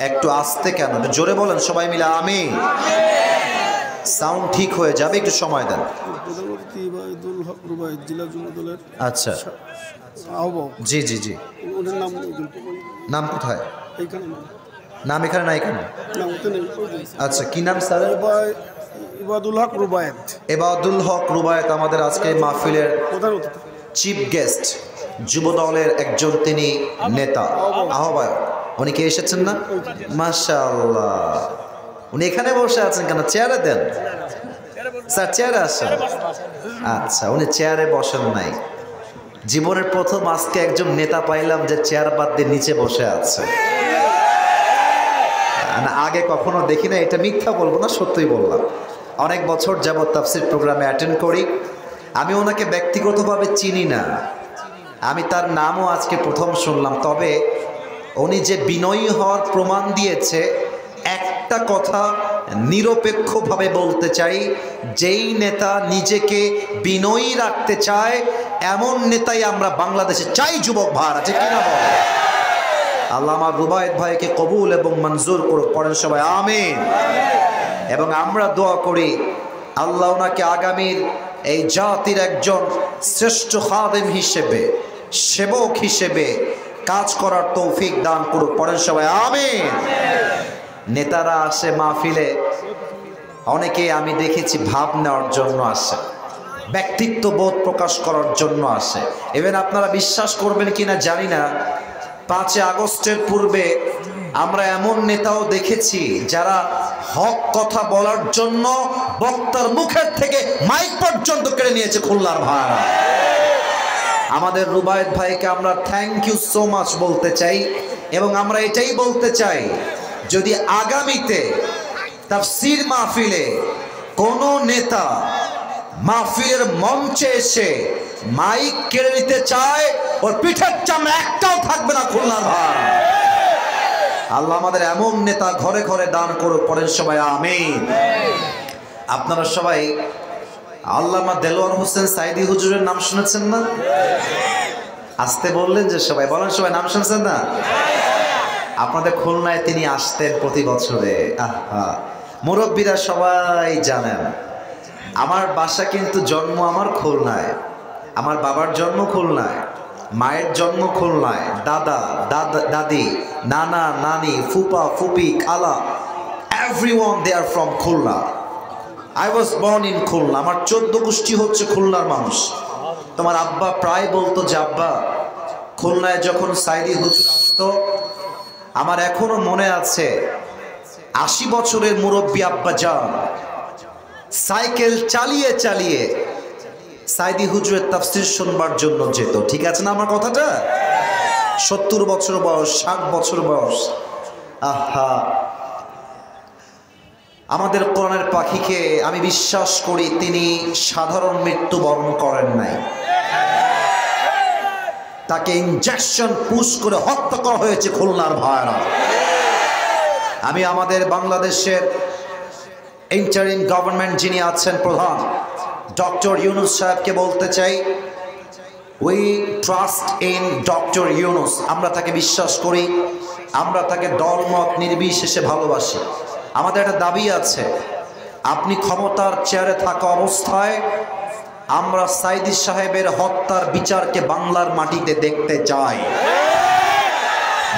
একটু আস্তে কেন, একটু জোরে বলেন সবাই মিলে আমিন। সাউন্ড ঠিক হয়ে যাবে, একটু সময় দেন। প্রধানমন্ত্রী ইবাদুল হক রুবায়েত জেলা যুব দলের আচ্ছা, আহ্বায়ক। জি জি জি। ওদের নাম নাম কোথায়? এইখানে নাম এখানে নাই কেন? নাম ওতে নেই। আচ্ছা, কি নাম স্যার? ইবাদুল হক রুবায়েত। ইবাদুল হক রুবায়েত আমাদের আজকে মাহফিলের প্রধান অতিথি, চিফ গেস্ট, যুব দলের একজন তিনি নেতা, আহ্বায়ক। উনি কি এসেছেন না? মাশাআল্লাহ, উনি এখানে বসে আছেন কেন? চেয়ারে দেন স্যার, চেয়ারে আসেন। আচ্ছা, উনি চেয়ারে বসেন নাই। জীবনের প্রথম আজকে একজন নেতা পাইলাম যে চেয়ার বাদ দিয়ে নিচে বসে আছে। আগে কখনো দেখি না, এটা মিথ্যা বলবো না, সত্যই বললাম। অনেক বছর যাবত তাফসীর প্রোগ্রামে অ্যাটেন্ড করি। আমি ওনাকে ব্যক্তিগতভাবে চিনি না, আমি তার নামও আজকে প্রথম শুনলাম। তবে উনি যে বিনয়ী হওয়ার প্রমাণ দিয়েছে, একটা কথা নিরপেক্ষভাবে বলতে চাই, যেই নেতা নিজেকে বিনয়ী রাখতে চায় এমন নেতাই আমরা বাংলাদেশে চাই। যুবক ভাইরা, ঠিক কিনা বলে? আল্লাহ আমার রুবায়েত ভাইকে কবুল এবং মঞ্জুর করুক, পড়েন সবাই আমিন। এবং আমরা দোয়া করি আল্লাহ ওনাকে আগামীর এই জাতির একজন শ্রেষ্ঠ খাদেম হিসেবে, সেবক হিসেবে কাজ করার তৌফিক দান করুক, পড়েন সবাই আমিন। নেতারা আসে মাহফিলে, অনেকে আমি দেখেছি ভাব নেওয়ার জন্য আসে, ব্যক্তিত্ব বোধ প্রকাশ করার জন্য আসে। ইভেন আপনারা বিশ্বাস করবেন কিনা জানি না, 5 আগস্টের পূর্বে আমরা এমন নেতাও দেখেছি যারা হক কথা বলার জন্য বক্তার মুখের থেকে মাইক পর্যন্ত কেড়ে নিয়েছে খুলনার ভাইরা। আমাদের রুবায়েত ভাইকে আমরা থ্যাংক ইউ সো মাচ বলতে চাই। এবং আমরা এটাই বলতে চাই, যদি আগামীতে তাফসীর মাহফিলে কোনো নেতা মাহফিলের মঞ্চে এসে মাইক কেড়ে নিতে চায়, ওর পিঠের চামড়া একটাও থাকবে না খুলনার ভাই। আল্লাহ আমাদের এমন নেতা ঘরে ঘরে দান করুক, পড়েন সবাই আমিন। আপনারা সবাই আল্লামা দেলোয়ার হোসেন সাইদি হুজুরের নাম শুনেছেন না? আসতে বললেন যে সবাই বলেন, সবাই নাম শুনছেন না? আপনাদের খুলনায় তিনি আসতেন প্রতি বছরে। মুরব্বীরা সবাই জানেন, আমার বাসা কিন্তু জন্ম আমার খুলনায়, আমার বাবার জন্ম খুলনায়, মায়ের জন্ম খুলনায়, দাদা দাদি, নানা নানি, ফুপা ফুপি, খালা, everyone they are from Khulna. I was born in Khulna. আমার 14 গোষ্ঠী হচ্ছে খুলনার মানুষ। তোমার আব্বা প্রায় বলতো যে আব্বা, খুলনায় যখন সাইদি হুজুর আসতো, আমার এখনো মনে আছে 80 বছরের মুরব্বী আব্বা যান সাইকেল চালিয়ে চালিয়ে সাইদি হুজুরের তাফসীর শুনবার জন্য যেত। ঠিক আছে না আমার কথাটা? 70 বছর বয়স, 60 বছর বয়স। আহা, আমাদের কোরআনের পাখিকে আমি বিশ্বাস করি তিনি সাধারণ মৃত্যু বরণ করেন নাই, তাকে ইনজেকশন পুশ করে হত্যা করা হয়েছে খুলনার ভাইরা। আমি আমাদের বাংলাদেশের ইন্টারিম গভর্নমেন্ট যিনি আছেন প্রধান, ডক্টর ইউনুস সাহেবকে বলতে চাই, we trust in doctor Yunus. আমরা তাকে বিশ্বাস করি, আমরা তাকে দলমত নির্বিশেষে ভালোবাসি। আমাদের একটা দাবি আছে, আপনি ক্ষমতার চেয়ারে থাকা অবস্থায় আমরা সাইদি সাহেবের হত্যার বিচারকে বাংলার মাটিতে দেখতে চাই।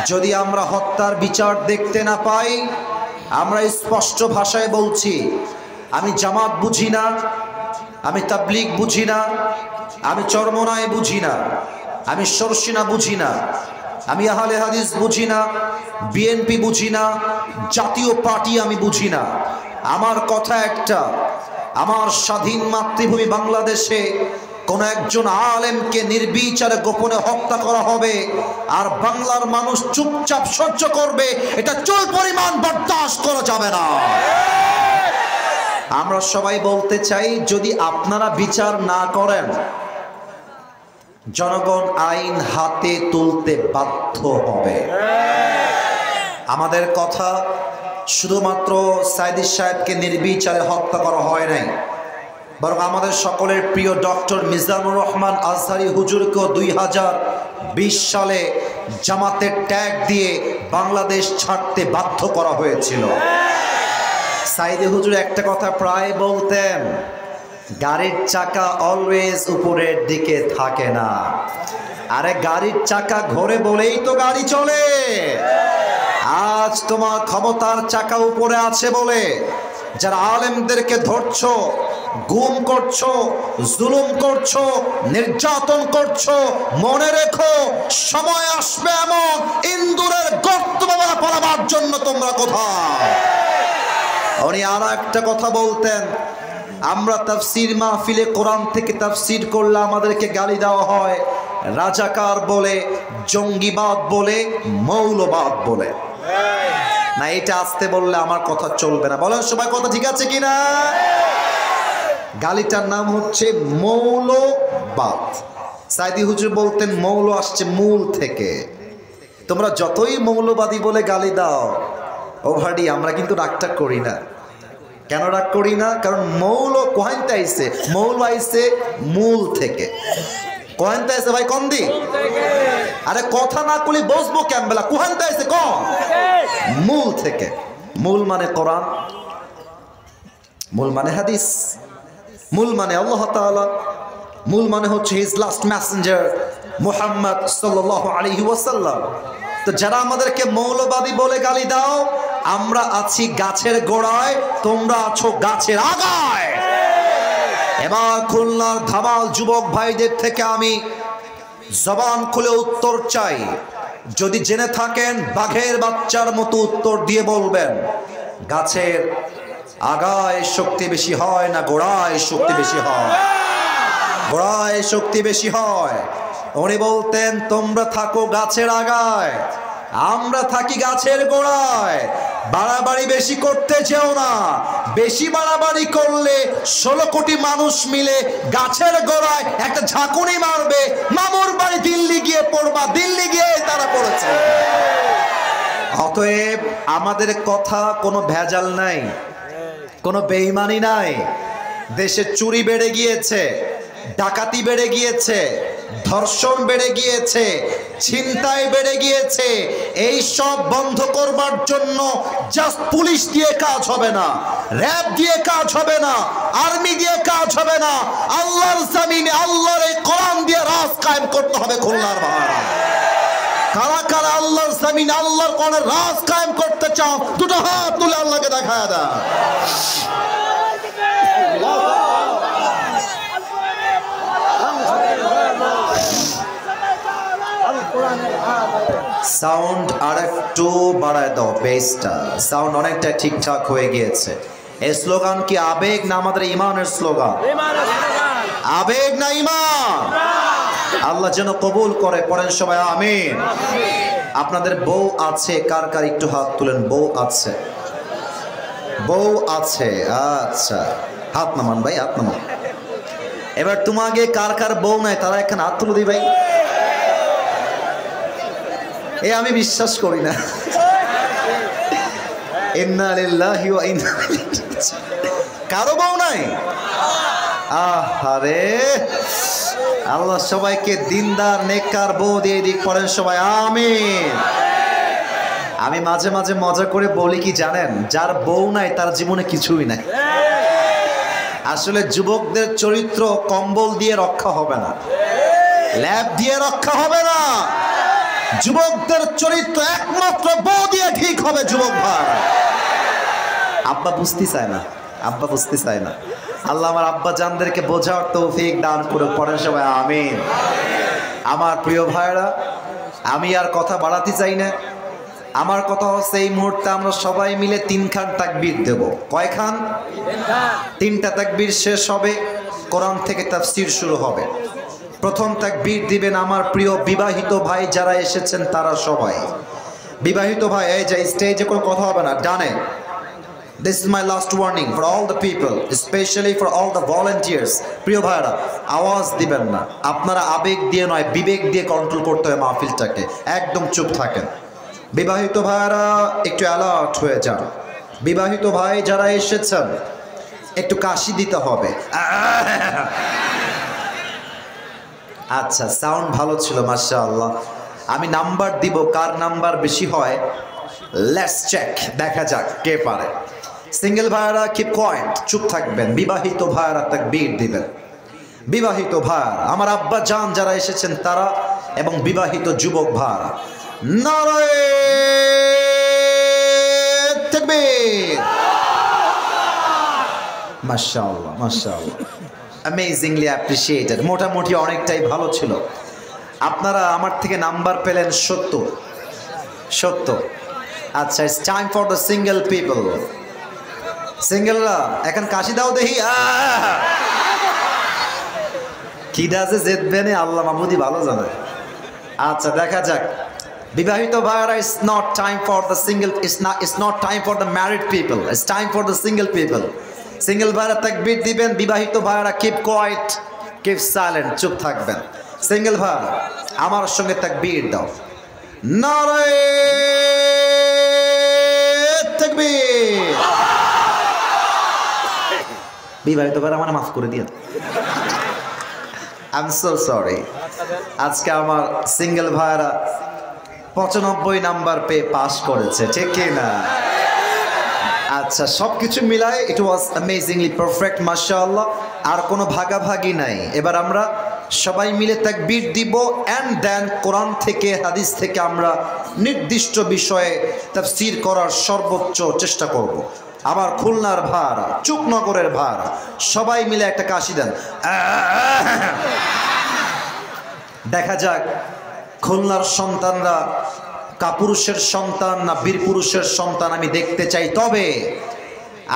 যদি আমরা হত্যার বিচার দেখতে না পাই, আমরা স্পষ্ট ভাষায় বলছি, আমি জামাত বুঝি না, আমি তাবলীগ বুঝি না, আমি চরমনায় বুঝি না, আমি শর্ষিনা বুঝি না, আমি আহলে হাদিস বুঝি না, বিএনপি বুঝি না, জাতীয় পার্টি আমি বুঝি না। আমার কথা একটা, আমার স্বাধীন মাতৃভূমি বাংলাদেশে কোন একজন আলেমকে নির্বিচারে গোপনে হত্যা করা হবে আর বাংলার মানুষ চুপচাপ সহ্য করবে, এটা চুল পরিমাণ বরদাস্ত করা যাবে না। আমরা সবাই বলতে চাই, যদি আপনারা বিচার না করেন, জনগণ আইন হাতে তুলতে বাধ্য হবে। আমাদের কথা শুধুমাত্র সাইদি সাহেবকে নির্বিচারে হত্যা করা হয় নাই, বরং আমাদের সকলের প্রিয় ডক্টর মিজানুর রহমান আজহারি হুজুরকেও 2020 সালে জামাতের ট্যাগ দিয়ে বাংলাদেশ ছাড়তে বাধ্য করা হয়েছিল। সাইদি হুজুর একটা কথা প্রায় বলতেন, গাড়ির চাকা অলওয়েজ উপরের দিকে থাকে না। আরে গাড়ির চাকা ঘোরে বলেই তো গাড়ি চলে। আজ তোমার ক্ষমতার চাকা উপরে আছে বলে যারা আলেমদেরকে ধরছো, গুম করছো, জুলুম করছো, নির্যাতন করছো, মনে রেখো সময় আসবে এমন ইন্দুরের গর্ত পালাবার জন্য তোমরা কোথায়। উনি আর একটা কথা বলতেন, আমরা তাফসির মাহফিলে কোরআন থেকে তাফসির করলে আমাদেরকে গালি দেওয়া হয়, রাজাকার বলে, জঙ্গিবাদ বলে, মৌলবাদ বলে। না, এটা আসতে বললে আমার কথা চলবে না। বলেন সবাই কথা ঠিক আছে কিনা? গালিটার নাম হচ্ছে মৌলবাদ। সাইদি হুজুর বলতেন মৌল আসছে মূল থেকে। তোমরা যতই মৌলবাদী বলে গালি দাও, ও ভাডি আমরা কিন্তু রাগটা করি না। কেন রাগ করি না? কারণ মৌল কোহাইতে আইছে, মৌল আইছে মূল থেকে। কোহাইতে আইছে ভাই কোন দিক? আরে কথা না কলি বসবো কেমবেলা? কোহাইতে আইছে কোন? মূল থেকে। মূল মানে কোরআন, মূল মানে হাদিস, মূল মানে আল্লাহ তাআলা, মূল মানে হচ্ছে হিজ লাস্ট মেসেঞ্জার মুহাম্মদ সাল্লাল্লাহু আলাইহি ওয়াসাল্লাম। তো যারা আমাদেরকে মৌলবাদী বলে গালি দাও, আমরা আছি গাছের গোড়ায়, তোমরা আছো গাছের আগায়। এবার খুলনার ধামাল যুবক ভাইদের থেকে আমি জবান খুলে উত্তর চাই। যদি জেনে থাকেন বাঘের বাচ্চার মতো উত্তর দিয়ে বলবেন, গাছের আগায় শক্তি বেশি হয় না গোড়ায় শক্তি বেশি হয়? গোড়ায় শক্তি বেশি হয়। উনি বলতেন তোমরা থাকো গাছের আগায়, আমরা থাকি গাছের গোড়ায়। বাড়াবাড়ি বেশি করতে চেও না, বেশি বাড়াবাড়ি করলে 16 কোটি মানুষ মিলে গাছের গোড়ায় একটা ঝাঁকুনি মারবে, মামুর বাড়ি দিল্লি গিয়ে পড়বা, দিল্লি গিয়ে তারা পড়েছে। অতএব আমাদের কথা কোনো ভেজাল নাই, কোনো বেঈমানি নাই। দেশে চুরি বেড়ে গিয়েছে, ডাকাতি বেড়ে গিয়েছে, ধর্ষণ বেড়ে গিয়েছে, ছিনতাই বেড়ে গিয়েছে। এই সব বন্ধ করবার জন্য জাস্ট পুলিশ দিয়ে কাজ হবে না, র‍্যাব দিয়ে কাজ হবে না, আর্মি দিয়ে কাজ হবে না। আল্লাহর জমিনে আল্লাহর এই কোরআন দিয়ে রাজ কায়েম করতে হবে। খুলনার ভাড়া কারা কারা আল্লাহর জমিনে আল্লাহর কোরআনের রাজ কায়েম করতে চাও? দুটো হাত তুলে আল্লাহকে দেখায় দাও। সাউন্ড আর একটু বাড়ায় দাও, বেসটা। সাউন্ড অনেকটা ঠিকঠাক হয়ে গিয়েছে। এই স্লোগান কি আবেগ না আমাদের ইমানের স্লোগান? আবেগ না ইমান? আল্লাহ যেন কবুল করে। পড়েন সবাই আমিন। আপনাদের বউ আছে কার কার? একটু হাত তুলেন। বউ আছে? বউ আছে, আচ্ছা হাত নামান ভাই, হাত নামান। এবার তোমাকে কার কার বউ নাই তারা এখানে হাত তুলে দিই ভাই। এ আমি বিশ্বাস করি না। ইন্না লিল্লাহি ওয়া ইন্না ইলাইহি রাজিউন। কারো বউ নাই? আহারে আল্লাহ সবাইকে দিনদার নেককার বউ দিয়ে দিক। পড়েন সবাই আমিন। আমি মাঝে মাঝে মজা করে বলি কি জানেন, যার বউ নাই তার জীবনে কিছুই নাই। আসলে যুবকদের চরিত্র কম্বল দিয়ে রক্ষা হবে না, ল্যাব দিয়ে রক্ষা হবে না। যুবকদের চরিত্র একমাত্র বউ দিয়ে ঠিক হবে। যুবক ভাই, আব্বা বুঝতে চায় না, আব্বা বুঝতে চায় না। আল্লাহ আমার আব্বা জানদেরকে বোঝার তৌফিক দান করে। পড়েন সবাই আমিন। আমার প্রিয় ভাইরা, আমি আর কথা বাড়াতে চাই না। আমার কথা হচ্ছে এই মুহূর্তে আমরা সবাই মিলে 3 খান তাকবীর দেব। কয় খান? 3টা তাকবীর শেষ হবে, কোরআন থেকে তাফসীর শুরু হবে। প্রথম তাকবীর দিবেন আমার প্রিয় বিবাহিত ভাই যারা এসেছেন তারা সবাই। বিবাহিত ভাই এই যে স্টেজে কোনো কথা হবে না, ডানে। This is my last warning for all the people, especially for all the volunteers. প্রিয় ভাইরা, আওয়াজ দিবেন না। আপনারা আবেগ দিয়ে নয়, বিবেক দিয়ে কন্ট্রোল করতে হয় মাহফিলটাকে। একদম চুপ থাকেন। বিবাহিত ভাইরা একটু অ্যালার্ট হয়ে যান। বিবাহিত ভাই যারা এসেছেন একটু কাশি দিতে হবে। আচ্ছা, সাউন্ড ভালো ছিল মাশাআল্লাহ। আমি নাম্বার দিব, কার নাম্বার বেশি হয় লেটস চেক, দেখা যাক কে পারে। সিঙ্গেল ভাইয়ারা কিপ কোয়াইট, চুপ থাকবেন। বিবাহিত ভাইয়ারা তাকবীর দিবেন। বিবাহিত ভাইয়ারা, আমার আব্বা জান যারা এসেছেন তারা, এবং বিবাহিত যুবক ভাইয়ারা, নারায়ে তাকবীর। মাশাআল্লাহ মাশাআল্লাহ, অ্যামেজিংলি অ্যাপ্রিশিয়েটেড। মোটামুটি অনেকটাই ভালো ছিল। আপনারা আমার থেকে নাম্বার পেলেন 70। আচ্ছা, it's time for the single people. সিঙ্গেলরা এখন কাশি দাও দেখি। কি ডাজে জেতবেনে আল্লাহ মাহমুদি ভালো জানে। আচ্ছা, দেখা যাক। বিবাহিত ভাইরা, it's not time for the single, it's not time for the married people, it's time for the single people. Single ভাইরা তাকবীর দিবেন, বিবাহিত ভাইরা কিপ কোয়াইট, কিপ সাইলেন্ট, চুপ থাকবেন। সিঙ্গেল ভাইরা আমার সঙ্গে তাকবীর দাও, নারায়ে তাকবীর। বিবাহিত ভাইরা আমার মাফ করে দিন, আই এম সো সরি। আজকে আমার সিঙ্গেল ভাইরা 95 নাম্বার পেয়ে পাস করেছে, ঠিক কি না? আচ্ছা, সব কিছু মিলায় ইট ওয়াজ অ্যামেজিংলি পারফেক্ট, মাশাআল্লাহ। আর কোনো ভাগাভাগি নাই। এবার আমরা সবাই মিলে তাকবীর দিব, অ্যান্ড দেন কোরআন থেকে হাদিস থেকে আমরা নির্দিষ্ট বিষয়ে তাফসীর করার সর্বোচ্চ চেষ্টা করব। আমার খুলনার ভাড়া, চুকনগরের ভাড়া, সবাই মিলে একটা কাশি দেন। দেখা যাক খুলনার সন্তানরা কাপুরুষের সন্তান না বীর পুরুষের সন্তান, আমি দেখতে চাই। তবে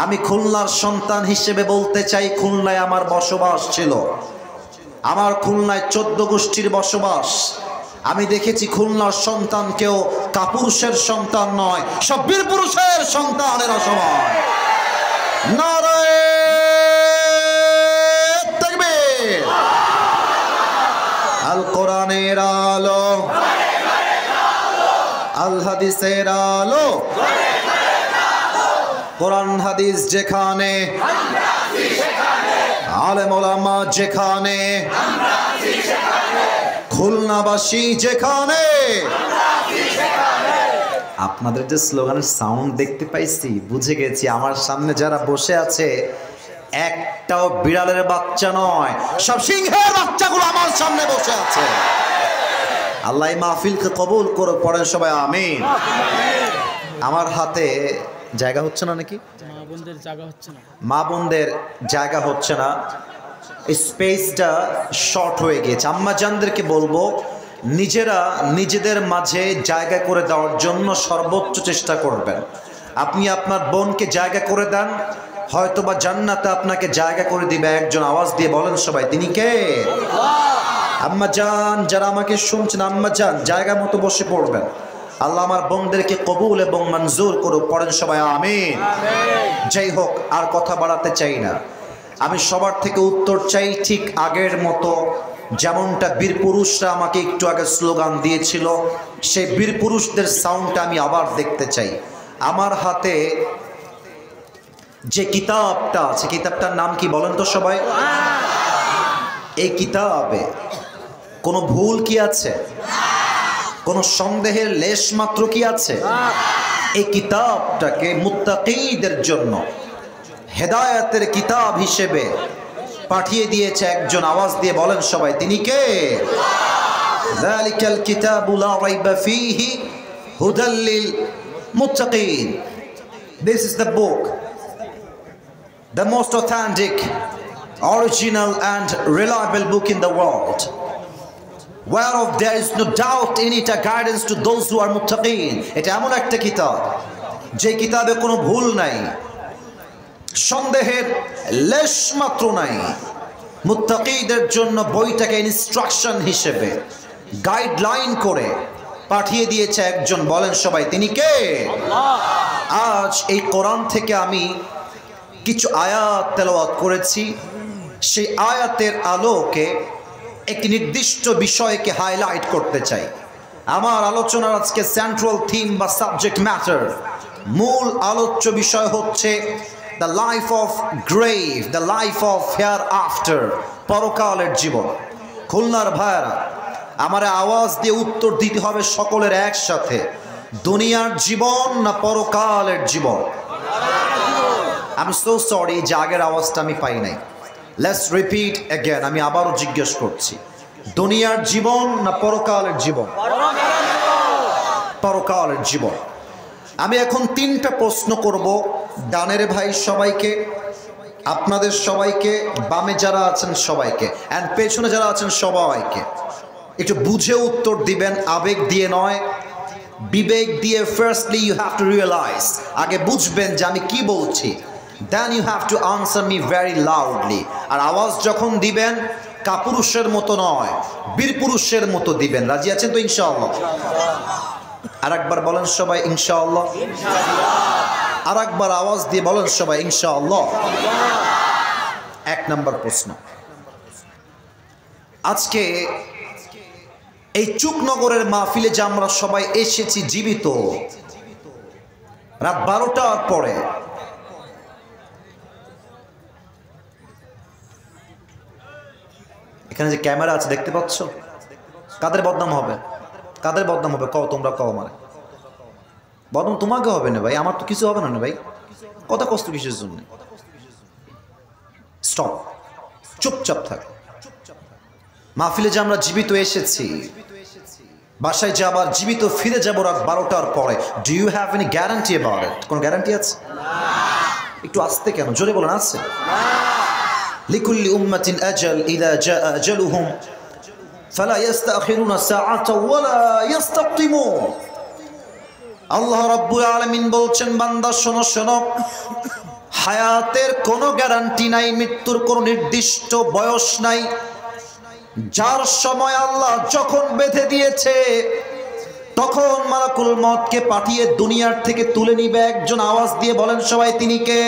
আমি খুলনার সন্তান হিসেবে বলতে চাই, খুলনায় আমার বসবাস ছিল। আমার খুলনায় 14 গোষ্ঠীর বসবাস। আমি দেখেছি খুলনার সন্তান কেউ কাপুরুষের সন্তান নয়, সব বীর পুরুষের সন্তানেরা সবাই। নারায়ে তাকবীর। আল কোরআনের আলো, আল হাদিসের আলো, কোরআন হাদিস যেখানে, আলেম ওলামা যেখানে, খুলনাবাসী যেখানে। আপনাদের যে স্লোগানের সাউন্ড দেখতে পাইছি, বুঝে গেছি আমার সামনে যারা বসে আছে একটাও বিড়ালের বাচ্চা নয়, সব সিংহের বাচ্চাগুলো আমার সামনে বসে আছে। আল্লাহ মাহফিলকে কবুল করে, পড়েন সবাই আমিন। আমার হাতে জায়গা হচ্ছে না নাকি? মা বোনদের জায়গা হচ্ছে না, স্পেসটা শর্ট হয়ে গিয়েছে। আম্মা জানদেরকে বলবো নিজেরা নিজেদের মাঝে জায়গা করে দেওয়ার জন্য সর্বোচ্চ চেষ্টা করবেন। আপনি আপনার বোনকে জায়গা করে দেন, হয়তোবা জান্নাতে আপনাকে জায়গা করে দিবে। একজন আওয়াজ দিয়ে বলেন সবাই, তিনি কে? আম্মা জান, যারা আমাকে শুনছেন, আম্মা জান জায়গা মতো বসে পড়বেন। আল্লাহ আমার বোনদেরকে কবুল এবং মঞ্জুর করুক, পড়েন সবাই আমিন। যাই হোক, আর কথা বাড়াতে চাই না। আমি সবার থেকে উত্তর চাই ঠিক আগের মতো, যেমনটা বীর পুরুষরা আমাকে একটু আগে স্লোগান দিয়েছিল, সেই বীর পুরুষদের সাউন্ডটা আমি আবার দেখতে চাই। আমার হাতে যে কিতাবটা আছে, কিতাবটার নাম কি বলেন তো সবাই? এই কিতাবে কোনো ভুল কি আছে? কোনো সন্দেহের লেশ মাত্র কি আছে? এই কিতাবটাকে মুত্তাকিদের জন্য হেদায়েতের কিতাব হিসেবে পাঠিয়ে দিয়েছে একজন। আওয়াজ দিয়ে বলেন সবাই, তিনি কে? যালিকাল কিতাবু লা রাইবা ফীহি হুদাল লিল মুত্তাকিন। This is the book, the most authentic, original and reliable book in the world, whereof there is no doubt in it a guidance to those who are muttaqin. এটা এমন একটা কিতাব যে কিতাবে কোনো ভুল নাই, সন্দেহের লেশ মাত্র নাই। মুত্তাকিদের জন্য বইটাকে ইনস্ট্রাকশন হিসেবে গাইডলাইন করে পাঠিয়ে দিয়েছে একজন। বলেন সবাই, তিনি কে? আজ এই কোরআন থেকে আমি কিছু আয়াত তেলাওয়াত করেছি। সেই আয়াতের আলোকে একটি নির্দিষ্ট বিষয়কে হাইলাইট করতে চাই। আমার আলোচনার আজকে সেন্ট্রাল থিম বা সাবজেক্ট ম্যাটার, মূল আলোচ্য বিষয় হচ্ছে the life of grave, the life of hair after, পরকালের জীবন। খুলনার ভাইয়েরা, আমার আওয়াজ দিয়ে উত্তর দিতে হবে সকলের একসাথে। দুনিয়ার জীবন না পরকালের জীবন? আমি সো সরি যে আগের আওয়াজটা আমি পাই নাই। লেটস রিপিট অ্যাগেন, আমি আবারও জিজ্ঞেস করছি, দুনিয়ার জীবন না পরকালের জীবন? পরকালের জীবন। আমি এখন 3টা প্রশ্ন করব, ডানের ভাই সবাইকে, আপনাদের সবাইকে, বামে যারা আছেন সবাইকে, অ্যান্ড পেছনে যারা আছেন সবাইকে। একটু বুঝে উত্তর দিবেন, আবেগ দিয়ে নয়, বিবেক দিয়ে। Firstly you have to realise, আগে বুঝবেন যে আমি কি বলছি, then you have to answer me very loudly. আর আওয়াজ যখন দিবেন কাপুরুষের মতো নয়, বীরপুরুষের মতো দিবেন। রাজি আছেন তো ইনশাআল্লাহ? আর একবার বলেন সবাই ইনশাআল্লাহ। আর একবার আওয়াজ দিয়ে বলেন সবাই ইনশাআল্লাহ। 1 নম্বর প্রশ্ন, আজকে এই চুকনগরের মাহফিলে যে আমরা সবাই এসেছি জীবিত, রাত 12টার পরে, এখানে যে ক্যামেরা আছে দেখতে পাচ্ছ, কাদের বদনাম হবে? কাদের বদনাম হবে? কও, তোমরা কও। মানে বদনাম তোমাকে হবে না ভাই, আমার তো কিছু হবে না ভাই। কথা কষ্ট কিসের জন্য? স্টপ, চুপচাপ থাক। মাহফিলে যে আমরা জীবিত এসেছি, বাসায় যে আবার জীবিত ফিরে যাবো রাত 12টার পরে, do you have any guarantee about it? কোনো গ্যারান্টি আছে? একটু আস্তে কেন, জোরে বলেন। আছে? লিকুল্লি উম্মাতিন আজাল, ইযা জাআ আজালুহুম ফালা ইস্তাখিরুনা সাআতাও ওয়ালা ইস্তাকদিমুন। আল্লাহ রাব্বুল আলামিন বলছেন, বান্দা শোনো শোনো, হায়াতের কোনো গ্যারান্টি নাই, মৃত্যুর কোনো নির্দিষ্ট বয়স নাই। যার সময় আল্লাহ যখন বেঁধে দিয়েছে তখন মালাকুল মউতকে পাঠিয়ে দুনিয়ার থেকে তুলে নিবে একজন। আওয়াজ দিয়ে বলেন সবাই, তিনি কে?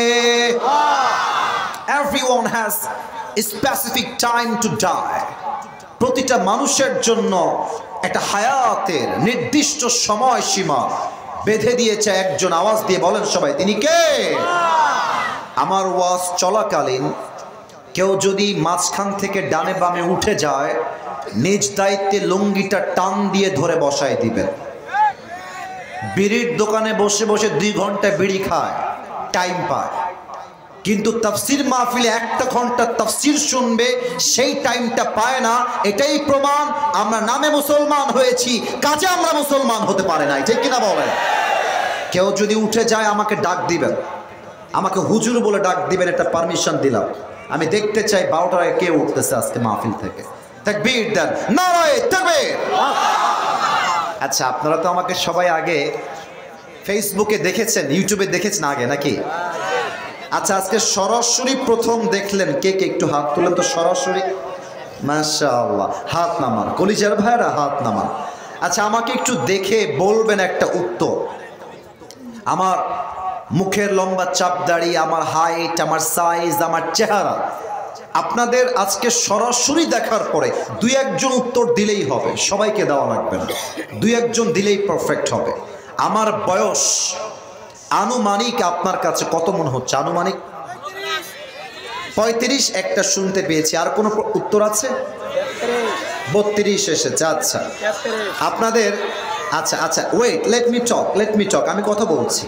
Everyone has a specific time to die. প্রতিটা মানুষের জন্য একটা হায়াতের নির্দিষ্ট সময়সীমা বেঁধে দিয়েছে একজন। আওয়াজ দিয়ে বলেন সবাই, তিনি কে? আমার ওয়াজ চলাকালীন কেউ যদি মাঝখান থেকে ডানে বামে উঠে যায়, নিজ দায়িত্বে লুঙ্গিটা টান দিয়ে ধরে বসায় দিবেন। বিড়ির দোকানে বসে বসে 2 ঘন্টা বিড়ি খায়, টাইম পায়, কিন্তু তাফসির মাহফিলে 1 ঘন্টা তাফসির শুনবে, সেই টাইমটা পায় না। এটাই প্রমাণ আমরা নামে মুসলমান হয়েছি, কাজে আমরা মুসলমান হতে পারে নাই। ঠিক কিনা বলেন? কেউ যদি উঠে যায় আমাকে ডাক দিবেন, আমাকে হুজুর বলে ডাক দিবেন, এটা পারমিশন দিলাম। আমি দেখতে চাই 12টার আগে কে উঠতেছে আজকে মাহফিল থেকে। তাকবীর দেন, নারায়ে তাকবীর। আচ্ছা, আপনারা তো আমাকে সবাই আগে ফেসবুকে দেখেছেন, ইউটিউবে দেখেছেন আগে নাকি? আচ্ছা, আজকে সরাসরি প্রথম দেখলেন কে কে? একটু হাত তুলেন তো সরাসরি। মাশাআল্লাহ, হাত নামান কলিজার ভাইরা, হাত নামান। আচ্ছা, আমাকে একটু দেখে বলবেন একটা উত্তর। আমার মুখের লম্বা চাপ দাড়ি, আমার হাইট, আমার সাইজ, আমার চেহারা, আপনাদের আজকে সরাসরি দেখার পরে 2-1 জন উত্তর দিলেই হবে, সবাইকে দেওয়া লাগবে না। 2-1 জন দিলেই পারফেক্ট হবে। আমার বয়স আনুমানিক আপনার কাছে কত মনে হচ্ছে? আনুমানিক 35 একটা শুনতে পেয়েছি। আর কোনো উত্তর আছে? 32 এসেছে। আচ্ছা, আপনাদের আচ্ছা আচ্ছা ওয়েট, লেট মি টক। আমি কথা বলছি।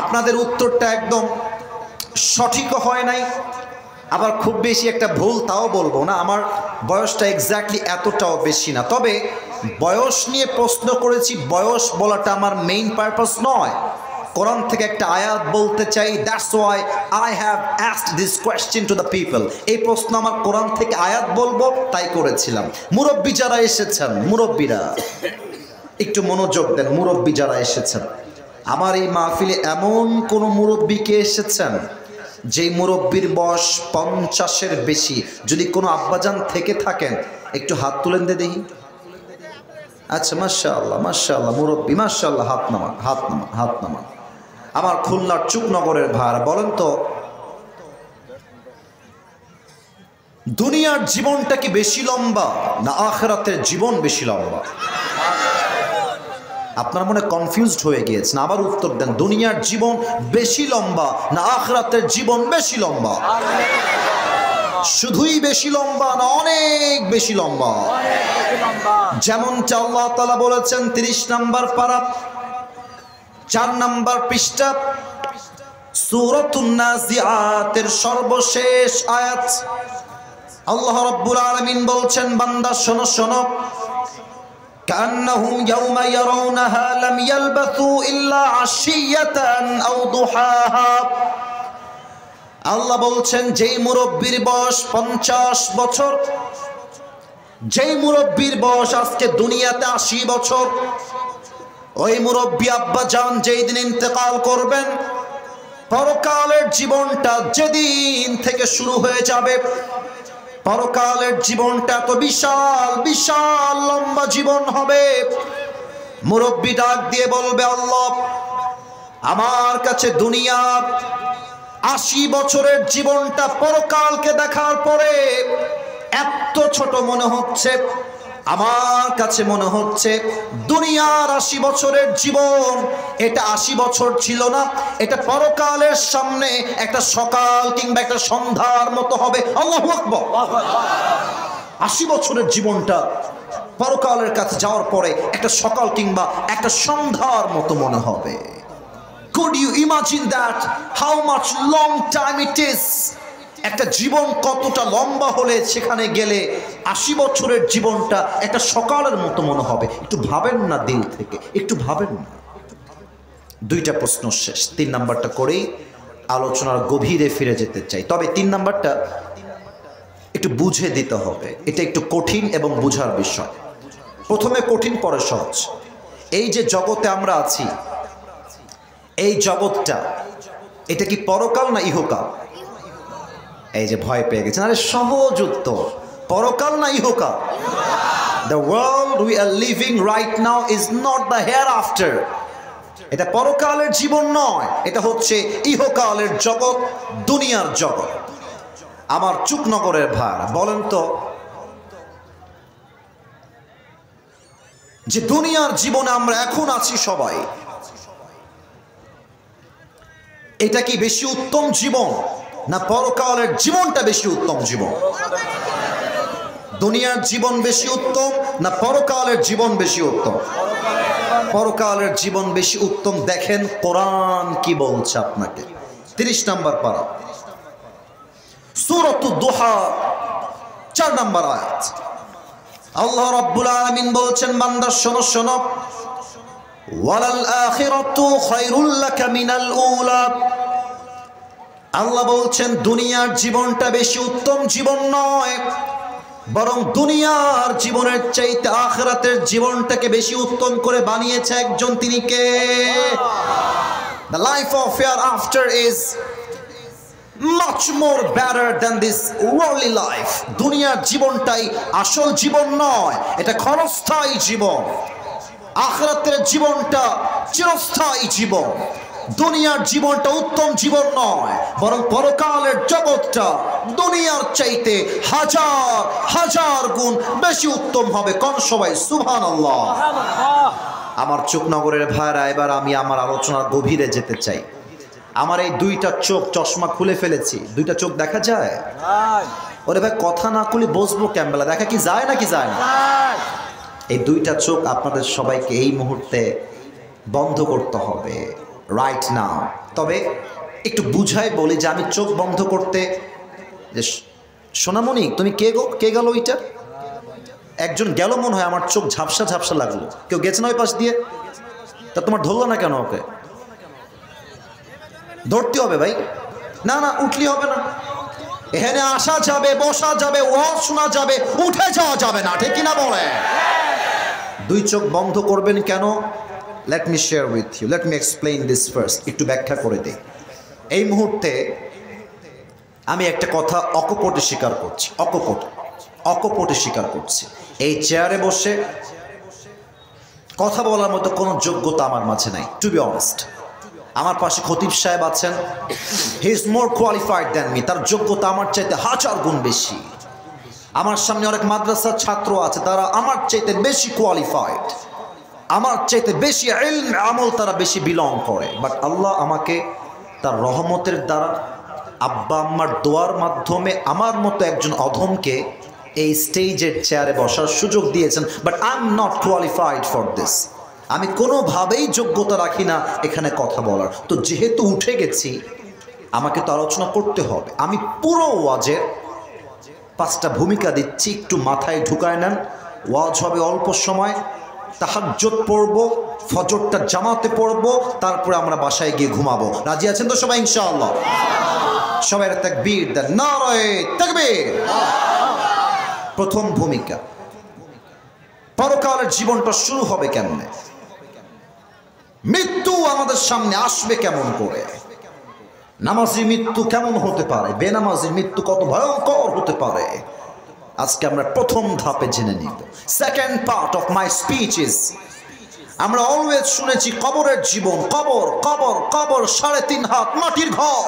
আপনাদের উত্তরটা একদম সঠিকও হয় নাই, আবার খুব বেশি একটা ভুল তাও বলবো না। আমার বয়সটা এক্স্যাক্টলি এতটাও বেশি না। তবে বয়স নিয়ে প্রশ্ন করেছি, বয়স বলাটা আমার মেইন পারপাস নয়। কোরআন থেকে একটা আয়াত বলতে চাই, that's why I have asked this question to the people. এই প্রশ্ন আমার কোরআন থেকে আয়াত বলবো তাই করেছিলাম। মুরব্বী যারা এসেছেন, মুরব্বীরা একটু মনোযোগ দেন। মুরব্বী যারা এসেছেন, আমার এই মাহফিলে এমন কোন মুরব্বীকে এসেছেন যেই মুরব্বীর বয়স 50-এর বেশি? যদি কোনো আব্বাজান থেকে থাকেন একটু হাত তুলেন দে দেখি। আচ্ছা, মাশাআল্লাহ মাশাআল্লাহ, মুরব্বী মাশাআল্লাহ, হাত নামান হাত নামান হাত নামান। আমার খুলনার চুকনগরের ভাড়া, বলেন তো দুনিয়ার জীবনটা কি বেশি লম্বা না আখিরাতের জীবন বেশি লম্বা? আপনার মনে কনফিউজড হয়ে গিয়েছেন, আবার উত্তর দেন। দুনিয়ার জীবন বেশি লম্বা না আখিরাতের জীবন বেশি লম্বা? শুধুই বেশি লম্বা না অনেক বেশি লম্বা? যেমনটা আল্লাহ তাআলা বলেছেন 30 নম্বর পারা 4 নম্বর পৃষ্ঠা সূরাতুন নাজিআতের সর্বশেষ আয়াত। আল্লাহ রাব্বুল আলামিন বলছেন, বান্দা শোনো শোনো, কান্নাহুম ইয়াওমা ইয়ারাউনাহা লাম ইয়ালবাথু ইল্লা আশিয়াতান আও দুহাহা। আল্লাহ বলছেন, যেই মুরব্বির বয়স 50 বছর, যেই মুরব্বির বয়স আজকে দুনিয়াতে 80 বছর, ওই মুরব্বি আব্বা জান যেই দিন ইন্তেকাল করবেন, পরকালের জীবনটা যেদিন থেকে শুরু হয়ে যাবে, পরকালের জীবনটা তো বিশাল বিশাল লম্বা জীবন হবে। মুরব্বি ডাক দিয়ে বলবে, আল্লাহ, আমার কাছে দুনিয়ার 80 বছরের জীবনটা পরকালকে দেখার পরে এত ছোট মনে হচ্ছে। আমার কাছে মনে হচ্ছে দুনিয়ার 80 বছরের জীবন, এটা 80 বছর ছিল না, এটা পরকালের সামনে একটা সকাল কিংবা একটা সন্ধ্যার মতো হবে। আল্লাহু আকবার। 80 বছরের জীবনটা পরকালের কাছে যাওয়ার পরে একটা সকাল কিংবা একটা সন্ধ্যার মতো মনে হবে। Could you imagine that? How much long time it is? একটা জীবন কতটা লম্বা হলে সেখানে গেলে 80 বছরের জীবনটা একটা সকালের মতো মনে হবে। একটু ভাবেন না দিল থেকে, একটু ভাবেন না। 2টা প্রশ্ন শেষ, 3 নাম্বারটা করেই আলোচনার গভীরে ফিরে যেতে চাই। তবে 3 নাম্বারটা একটু বুঝে দিতে হবে, এটা একটু কঠিন এবং বুঝার বিষয়। প্রথমে কঠিন, পরে সহজ। এই যে জগতে আমরা আছি, এই জগৎটা, এটা কি পরকাল না ইহকাল? এই যে ভয় পেয়ে গেছেন, আরে সহজ উত্তর, পরকাল না ইহকাল। The world we are living right now is not the hereafter. এটা পরকালের জীবন নয়, এটা হচ্ছে ইহকালের জগৎ, দুনিয়ার জগৎ। আমার চুকনগরের ভাই বলেন তো, যে দুনিয়ার জীবনে আমরা এখন আছি সবাই, এটা কি বেশি উত্তম জীবন না পরকালের জীবনটা বেশি উত্তম জীবন? দুনিয়ার জীবন বেশি উত্তম না পরকালের জীবন বেশি উত্তম? পরকালের জীবন বেশি উত্তম। দেখেন কোরআন কি বলছে আপনাকে। 30 নম্বর পারা, সূরাতুদ দুহা, 4 নম্বর আয়াত। আল্লাহ রাব্বুল আলামিন বলছেন, বান্দা শোনো শোনো, ওয়ালাল আখিরাতু খায়রুল লাকা মিনাল উলা। আল্লাহ বলছেন, দুনিয়ার জীবনটা বেশি উত্তম জীবন নয়, বরং দুনিয়ার জীবনের চাইতে আখিরাতের জীবনটাকে বেশি উত্তম করে বানিয়েছে একজন, তিনি কে? The life of hereafter is much more better than this worldly life. দুনিয়ার জীবনটাই আসল জীবন নয়, এটা ক্ষণস্থায়ী জীবন। আখিরাতের জীবনটা চিরস্থায়ী জীবন। দুনিয়ার জীবনটা উত্তম জীবন নয়, বরং পরকালের জগৎটা দুনিয়ার চাইতে হাজার হাজার গুণ বেশি উত্তম হবে। কোন সবাই সুবহানাল্লাহ। আমার চুকনগরের ভাইরা, এবার আমি আমার আলোচনার গভীরে যেতে চাই। আমার এই 2টা চোখ চশমা খুলে ফেলেছি, 2টা চোখ দেখা যায়? ওরে ভাই, কথা না খুলে বসবো ক্যামেরা, দেখা কি যায় নাকি যায় না? এই 2টা চোখ আপনাদের সবাইকে এই মুহূর্তে বন্ধ করতে হবে, রাইট নাও। তবে একটু বুঝাই বলি যে আমি চোখ বন্ধ করতে, যে সোনামণি তুমি কে গো, কে গেল ওইটা? একজন গেল মনে হয়, আমার চোখ ঝাপসা ঝাপসা লাগলো। কেউ গেছে না ওই পাশ দিয়ে? তা তোমার ধরলো না কেন ওকে? ধরতে হবে ভাই। না না, উঠলি হবে না। এখানে আসা যাবে, বসা যাবে, ওয়াজ শোনা যাবে, উঠে যাওয়া যাবে না, ঠিক কিনা বলে? 2 চোখ বন্ধ করবেন কেন? Let me share with you, let me explain this first. একটু ব্যাখ্যা করে দিই। এই মুহূর্তে আমি একটা কথা অকপটে স্বীকার করছি, অকপটে স্বীকার করছি। এই চেয়ারে বসে কথা বলার মতো কোনো যোগ্যতা আমার মাঝে নাই, টু বি অনেস্ট। আমার পাশে খতিব সাহেব আছেন, he is more qualified than me, তার যোগ্যতা আমার চাইতে 1000 গুণ বেশি। আমার সামনে অনেক মাদ্রাসার ছাত্র আছে, তারা আমার চাইতে বেশি কোয়ালিফাইড, আমার চাইতে বেশি ইলম আমল তারা বেশি বিলং করে। বাট আল্লাহ আমাকে তার রহমতের দ্বারা, আব্বা আম্মার দোয়ার মাধ্যমে আমার মতো একজন অধমকে এই স্টেজের চেয়ারে বসার সুযোগ দিয়েছেন। But I am not qualified for this. আমি কোনোভাবেই যোগ্যতা রাখি না এখানে কথা বলার। তো যেহেতু উঠে গেছি, আমাকে তো আলোচনা করতে হবে। আমি পুরো ওয়াজের 5টা ভূমিকা দিচ্ছি, একটু মাথায় ঢুকায় নেন। ওয়াজ হবে অল্প সময়, তাহাজ্জুদ পড়ব, ফজরটা জামাতে পড়ব, তারপরে আমরা বাসায় গিয়ে ঘুমাবো। রাজি আছেন তো সবাই ইনশাআল্লাহ? সবাই তাকবীর দেন, নারায়ে তাকবীর। প্রথম ভূমিকা, পরকালের জীবনটা শুরু হবে কেমনে? মৃত্যু আমাদের সামনে আসবে কেমন করে? নামাজি মৃত্যু কেমন হতে পারে? বেনামাজির মৃত্যু কত ভয়ঙ্কর হতে পারে? আজকে আমরা প্রথম ধাপে জেনে নিব। Second part of my speech is, আমরা অলওয়েজ শুনেছি কবরের জীবন, কবর কবর কবর, 3.5 হাত মাটির ঘর,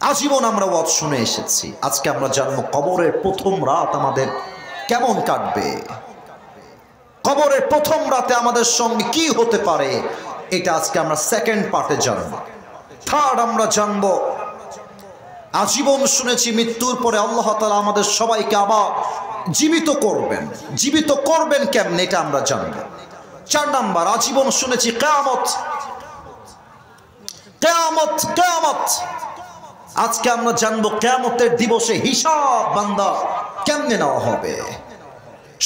আজীবন আমরা ওয়াজ শুনে এসেছি। আজকে আমরা জানবো কবরের প্রথম রাত আমাদের কেমন কাটবে, কবরের প্রথম রাতে আমাদের সঙ্গে কি হতে পারে। এটা আজকে আমরা সেকেন্ড পার্টে জানবো। থার্ড আমরা জানবো, আজীবন শুনেছি মৃত্যুর পরে আল্লাহ তাআলা আমাদের সবাইকে আবার জীবিত করবেন। জীবিত করবেন কেমনে, এটা আমরা জানবো। 4 নাম্বার, আজীবন শুনেছি কিয়ামত কিয়ামত কিয়ামত। আজকে আমরা জানবো কিয়ামতের দিবসে হিসাব বান্দা কেমনে নেওয়া হবে।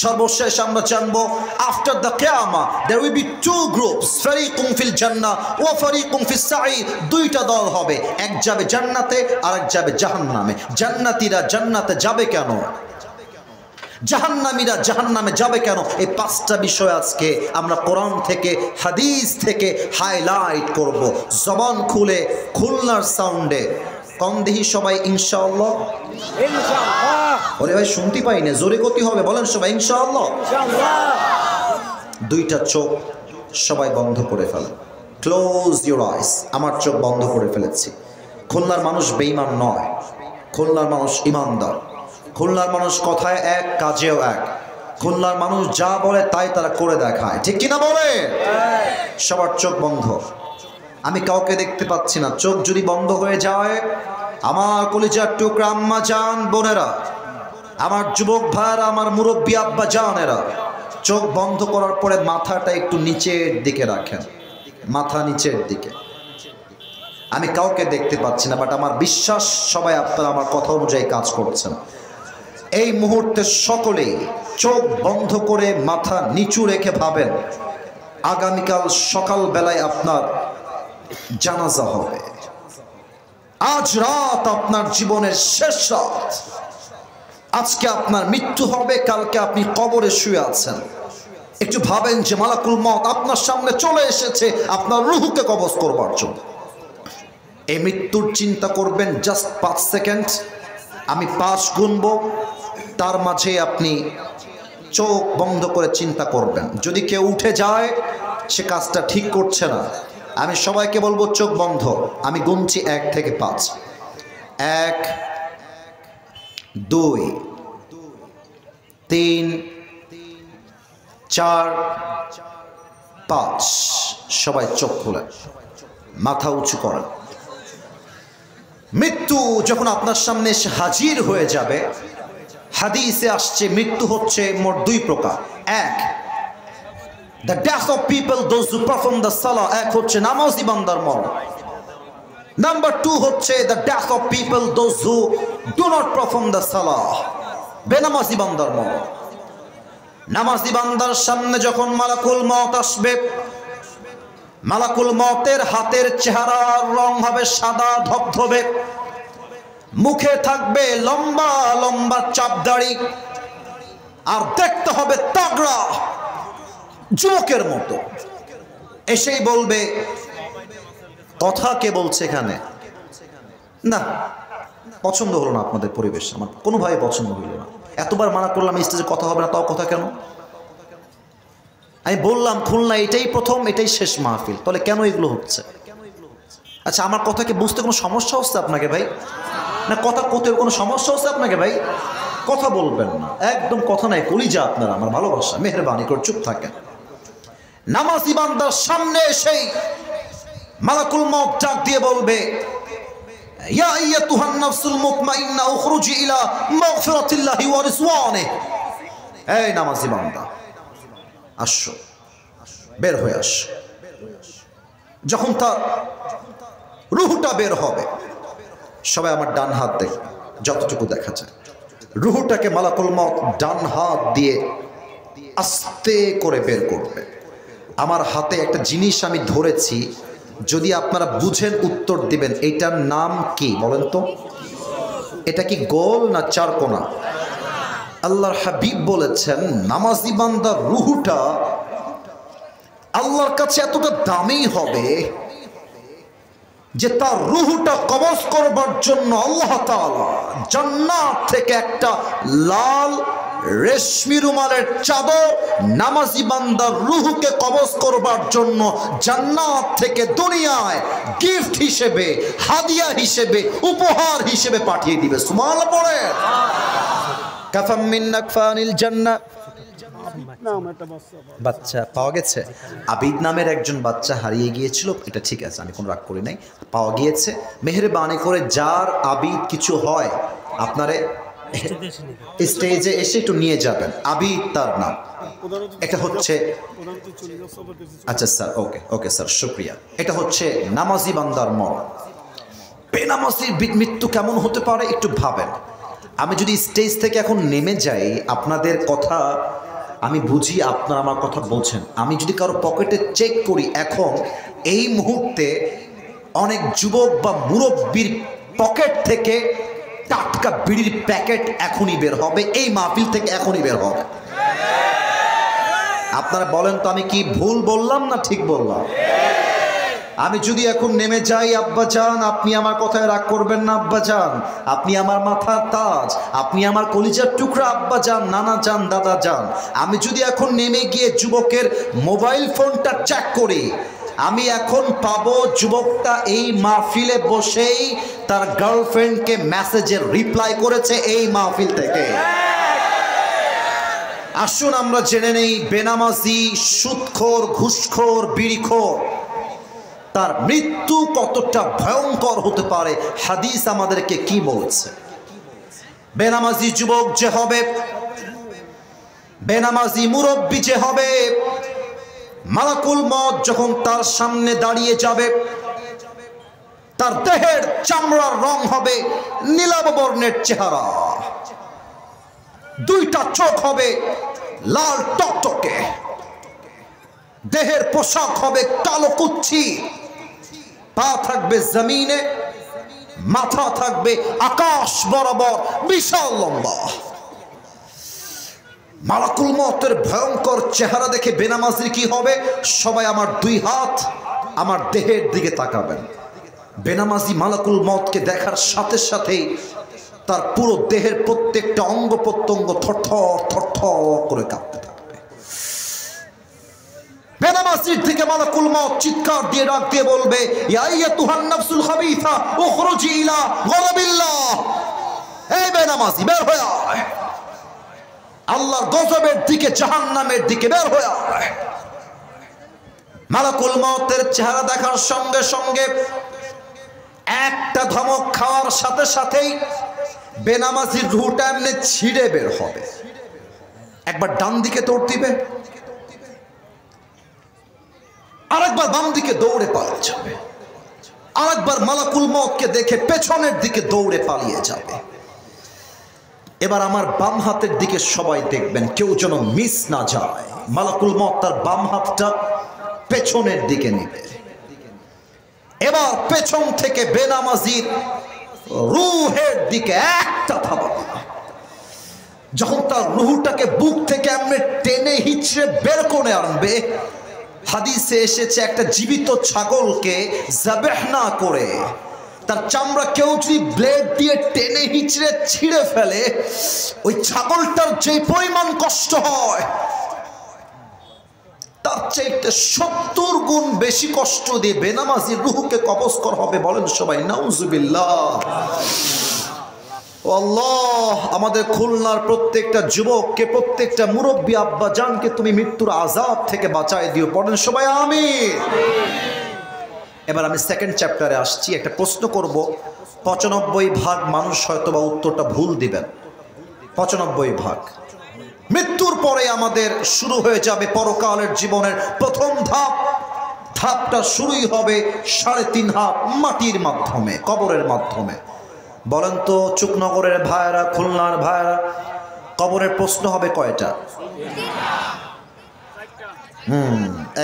সর্বশেষ আমরা জানবো আফটার দ্য কিয়ামা দেয়ার উইল বি 2 গ্রুপস, ফারিকুম ফিল জান্নাহ ওয়া ফারিকুম ফিস সাঈর। 2টা দল হবে, এক যাবে জান্নাতে আর এক যাবে জাহান্নামে। জান্নাতীরা জান্নাতে যাবে কেন, জাহান্নামীরা জাহান্নামে যাবে কেন? এই 5টা বিষয় আজকে আমরা কোরআন থেকে হাদিস থেকে হাইলাইট করব। জবান খুলে খুলনার সাউন্ডে কম দেখি সবাই ইনশাআল্লাহ। ওরে ভাই শুনতে পাই না, জোরে গতি হবে, বলেন সবাই ইনশাআল্লাহ। 2টা চোখ সবাই বন্ধ করে ফেলেন, ক্লোজ ইউর আইস। আমার চোখ বন্ধ করে ফেলেছি। খুলনার মানুষ বেঈমান নয়, খুলনার মানুষ ইমানদার। খুলনার মানুষ কথায় এক, কাজেও এক। খুলনার মানুষ যা বলে তাই তারা করে দেখায়, ঠিক কিনা বলে? সবার চোখ বন্ধ। আমি কাউকে দেখতে পাচ্ছি না। চোখ যদি বন্ধ হয়ে যায়, আমার কলিজার টুকরা আম্মা জান বোনেরা, আমার যুবক ভাইরা, আমার মুরব্বী আব্বা জানেরা, চোখ বন্ধ করার পরে মাথাটা একটু নিচের দিকে রাখেন, মাথা নিচের দিকে। আমি কাউকে দেখতে পাচ্ছি না, বাট আমার বিশ্বাস সবাই আপনারা আমার কথা অনুযায়ী কাজ করছেন। এই মুহূর্তে সকলেই চোখ বন্ধ করে মাথা নিচু রেখে ভাবেন আগামীকাল সকালবেলায় আপনার জানাজা হবে। আজ রাত আপনার জীবনের শেষ রাত। আজকে আপনার মৃত্যু হবে, কালকে আপনি কবরে শুয়ে আছেন। একটু ভাবেন যে মালাকুল মউত আপনার সামনে চলে এসেছে আপনার রূহকে কবজ করবার জন্য। এই মৃত্যুর চিন্তা করবেন জাস্ট 5 সেকেন্ড। আমি 5 গুনব, তার মাঝে আপনি চোখ বন্ধ করে চিন্তা করবেন। যদি কেউ উঠে যায় সে কাজটা ঠিক করছে না। আমি সবাইকে বলবো চোখ বন্ধ। আমি গুনছি 1 থেকে 5। 1 2 3 4 5। সবাই চোখ খোলেন, মাথা উঁচু করেন। মৃত্যু যখন আপনার সামনে এসে হাজির হয়ে যাবে, হাদিসে আসছে মৃত্যু হচ্ছে মোট 2 প্রকার। 1 the death of people those who perform the salah, এক হচ্ছে নামাজি বান্দার মরণ। নাম্বার 2 হচ্ছে the death of people those who do not perform the salah, বেনামাজি বান্দার মরণ। নামাজি বান্দার সামনে যখন মালাকুল মউত আসবে, মালাকুল মউতের হাতের চেহারার রং হবে সাদা ধবধবে, মুখে থাকবে লম্বা লম্বা চাপদাড়ি, আর দেখতে হবে তাগড়া যুবকের মতো। এসেই বলবে, কথা কে বলছে এখানে? না, পছন্দ হলো না আপনাদের পরিবেশ, আমার কোনোভাবে পছন্দ হইল না। এতবার মানা করলাম স্টেজে কথা হবে না, তাও কথা কেন? আমি বললাম খুলনা এটাই প্রথম, এটাই শেষ মাহফিল, তাহলে কেন এগুলো হচ্ছে? আচ্ছা, আমার কথাকে বুঝতে কোনো সমস্যা হচ্ছে আপনাকে ভাই? না কথা করতে কোনো সমস্যা হচ্ছে আপনাকে ভাই? কথা বলবেন না, একদম কথা নাই, কলিজা আপনারা, আমার ভালোবাসা, মেহেরবানি করে চুপ থাকেন। নামাজি বান্দার সামনে এসেই মালাকুল মউত ডাক দিয়ে বলবে, ইয়া আইয়াতুহান নাফসুল মুতমাইন্না উখরুজি ইলা মাগফিরাতিল্লাহি ওয়া রিজওয়ানিহি। এই নামাজি বান্দা, আসো, বের হয়ে আসো। যখন তার রুহটা বের হবে, সবাই আমার ডান হাত দেখবে, যতটুকু দেখা যায়। রুহটাকে মালাকুল মউত ডান হাত দিয়ে আস্তে করে বের করবে। আমার হাতে একটা জিনিস আমি ধরেছি, যদি আপনারা বুঝেন উত্তর দিবেন এটার নাম কি বলেন তো? এটা কি গোল না চারকোনা? আল্লাহর হাবিব বলেছেন নামাজি বান্দার রুহটা আল্লাহর কাছে এতটা দামি হবে যে তার রুহটা কবজ করবার জন্য আল্লাহ তাআলা জান্নাত থেকে একটা লাল রেশমি রুমালের চাদর নামাজি বান্দার রুহকে কবজ করবার জন্য জান্নাত থেকে দুনিয়ায় গিফট হিসেবে, হাদিয়া হিসেবে, উপহার হিসেবে পাঠিয়ে দিবে। সুবহানাল্লাহ পড়ে। কাফাম মিন নাকফানিল জান্নাহ। বাচ্চা পাওয়া গেছে। আবিদ নামের একজন বাচ্চা হারিয়ে গিয়েছিল, এটা ঠিক আছে, আমি কোনো রাগ করি নাই, পাওয়া গিয়েছে। মেহেরবানি করে যার আবিদ কিছু হয় আপনারে স্টেজে এসে একটু নিয়ে যাবেন। আবিদ তার নাম। এটা হচ্ছে, আচ্ছা স্যার, ওকে ওকে স্যার, শুক্রিয়া। এটা হচ্ছে নামাজি বান্দার মরণ। বেনামাজির মৃত্যু কেমন হতে পারে একটু ভাবেন। আমি যদি স্টেজ থেকে এখন নেমে যাই, আপনাদের কথা আমি বুঝি, আপনারা আমার কথা বোঝেন। আমি যদি কারো পকেটে চেক করি, এখন এই মুহূর্তে অনেক যুবক বা মুরব্বীর পকেট থেকে টাটকা বিড়ির প্যাকেট এখনই বের হবে, এই মাহফিল থেকে এখনই বের হবে। আপনারা বলেন তো আমি কি ভুল বললাম না ঠিক বললাম? আমি যদি এখন নেমে যাই, আব্বা জান আপনি আমার কথায় রাগ করবেন না, আব্বা জান আপনি আমার মাথার তাজ, আপনি আমার কলিজার টুকরা, আব্বা জান, নানা জান, দাদা জান। আমি যদি এখন নেমে গিয়ে যুবকের মোবাইল ফোনটা চেক করি, আমি এখন পাবো যুবকটা এই মাহফিলে বসেই তার গার্লফ্রেন্ডকে মেসেজের রিপ্লাই করেছে এই মাহফিল থেকে। আসুন আমরা জেনে নেই বেনামাজি, সুদখোর, ঘুষখোর, বিড়িখোর তার মৃত্যু কতটা ভয়ঙ্কর হতে পারে। হাদিস আমাদেরকে কি বলছে? বেনামাজি যুবক যে হবে, বেনামাজি মুরব্বী যে হবে, মালাকুল মউত যখন তার সামনে দাঁড়িয়ে যাবে, তার দেহের চামড়ার রং হবে নীলাভ বর্ণের চেহারা, দুইটা চোখ হবে লাল টকটকে, দেহের পোশাক হবে কালো কুচ্ছি, পা থাকবে জমিনে, মাথা থাকবে আকাশ বরাবর বিশাল লম্বা। মালাকুল মউতের ভয়ঙ্কর চেহারা দেখে বেনামাজির কি হবে? সবাই আমার দুই হাত আমার দেহের দিকে তাকাবেন। বেনামাজি মালাকুল মউতকে দেখার সাথে সাথেই তার পুরো দেহের প্রত্যেকটা অঙ্গ প্রত্যঙ্গ থরথর থরথর করে কাঁপতে থাকবে। বেনামাজির দিকে মালাকুল মউত চিৎকার দিয়ে ডাক দিয়ে বলবে, ইয়া আইয়াতুহান নাফসুল খাবিসা উখরুজি ইলা গযাবিল্লাহ। এই বেনামাজি বের হয়ে আয়, আল্লাহর গজবের দিকে, জাহান্নামের দিকে বের হয়ে আয়। মালাকুল মউতের চেহারা দেখার সঙ্গে সঙ্গে একটা ধমক খাওয়ার সাথে সাথেই বেনামাজির রুহটা এমনি ছিঁড়ে বের হবে। একবার ডান দিকে দৌড় দিবে, আরেকবার বাম দিকে দৌড়ে পালিয়ে যাবে, আরেকবার মালাকুল মউতকে দেখে পেছনের দিকে দৌড়ে পালিয়ে যাবে। এবার আমার বাম হাতের দিকে সবাই দেখবেন, কেউ যেন মিস না যায়। মালাকুল মউত তার বাম হাতটা পেছনের দিকে নেবে। এবার পেছন থেকে বেনামাজির রুহের দিকে একটা থাবা দিবে। যখন তার রুহটাকে বুক থেকে এমনি টেনে হিচড়ে বের করে আনবে, হাদিসে এসেছে একটা জীবিত ছাগলকে যাবেহ না করে তার চামড়া কেউ যদি ব্লেড দিয়ে টেনে হিচড়ে ছিঁড়ে ফেলে, ওই ছাগলটার যে পরিমাণ কষ্ট হয় তার চাইতে 70 গুণ বেশি কষ্ট দিয়ে বেনামাজির রুহকে কবজ করা হবে। বলেন সবাই নাউজুবিল্লাহ। ও আল্লাহ, আমাদের খুলনার প্রত্যেকটা যুবককে, প্রত্যেকটা মুরব্বী আব্বা জানকে তুমি মৃত্যুর আযাব থেকে বাঁচায় দিও। পড়েন সবাই আমিন। এবার আমি সেকেন্ড চ্যাপ্টারে আসছি। একটা প্রশ্ন করব, 95% মানুষ হয়তো বা উত্তরটা ভুল দিবেন। 95% মৃত্যুর পরে আমাদের শুরু হয়ে যাবে পরকালের জীবনের প্রথম ধাপ। ধাপটা শুরুই হবে 3.5 হাত মাটির মাধ্যমে, কবরের মাধ্যমে। বলেন তো চুকনগরের ভাইরা, খুলনার ভাইরা, কবরের প্রশ্ন হবে কয়টা?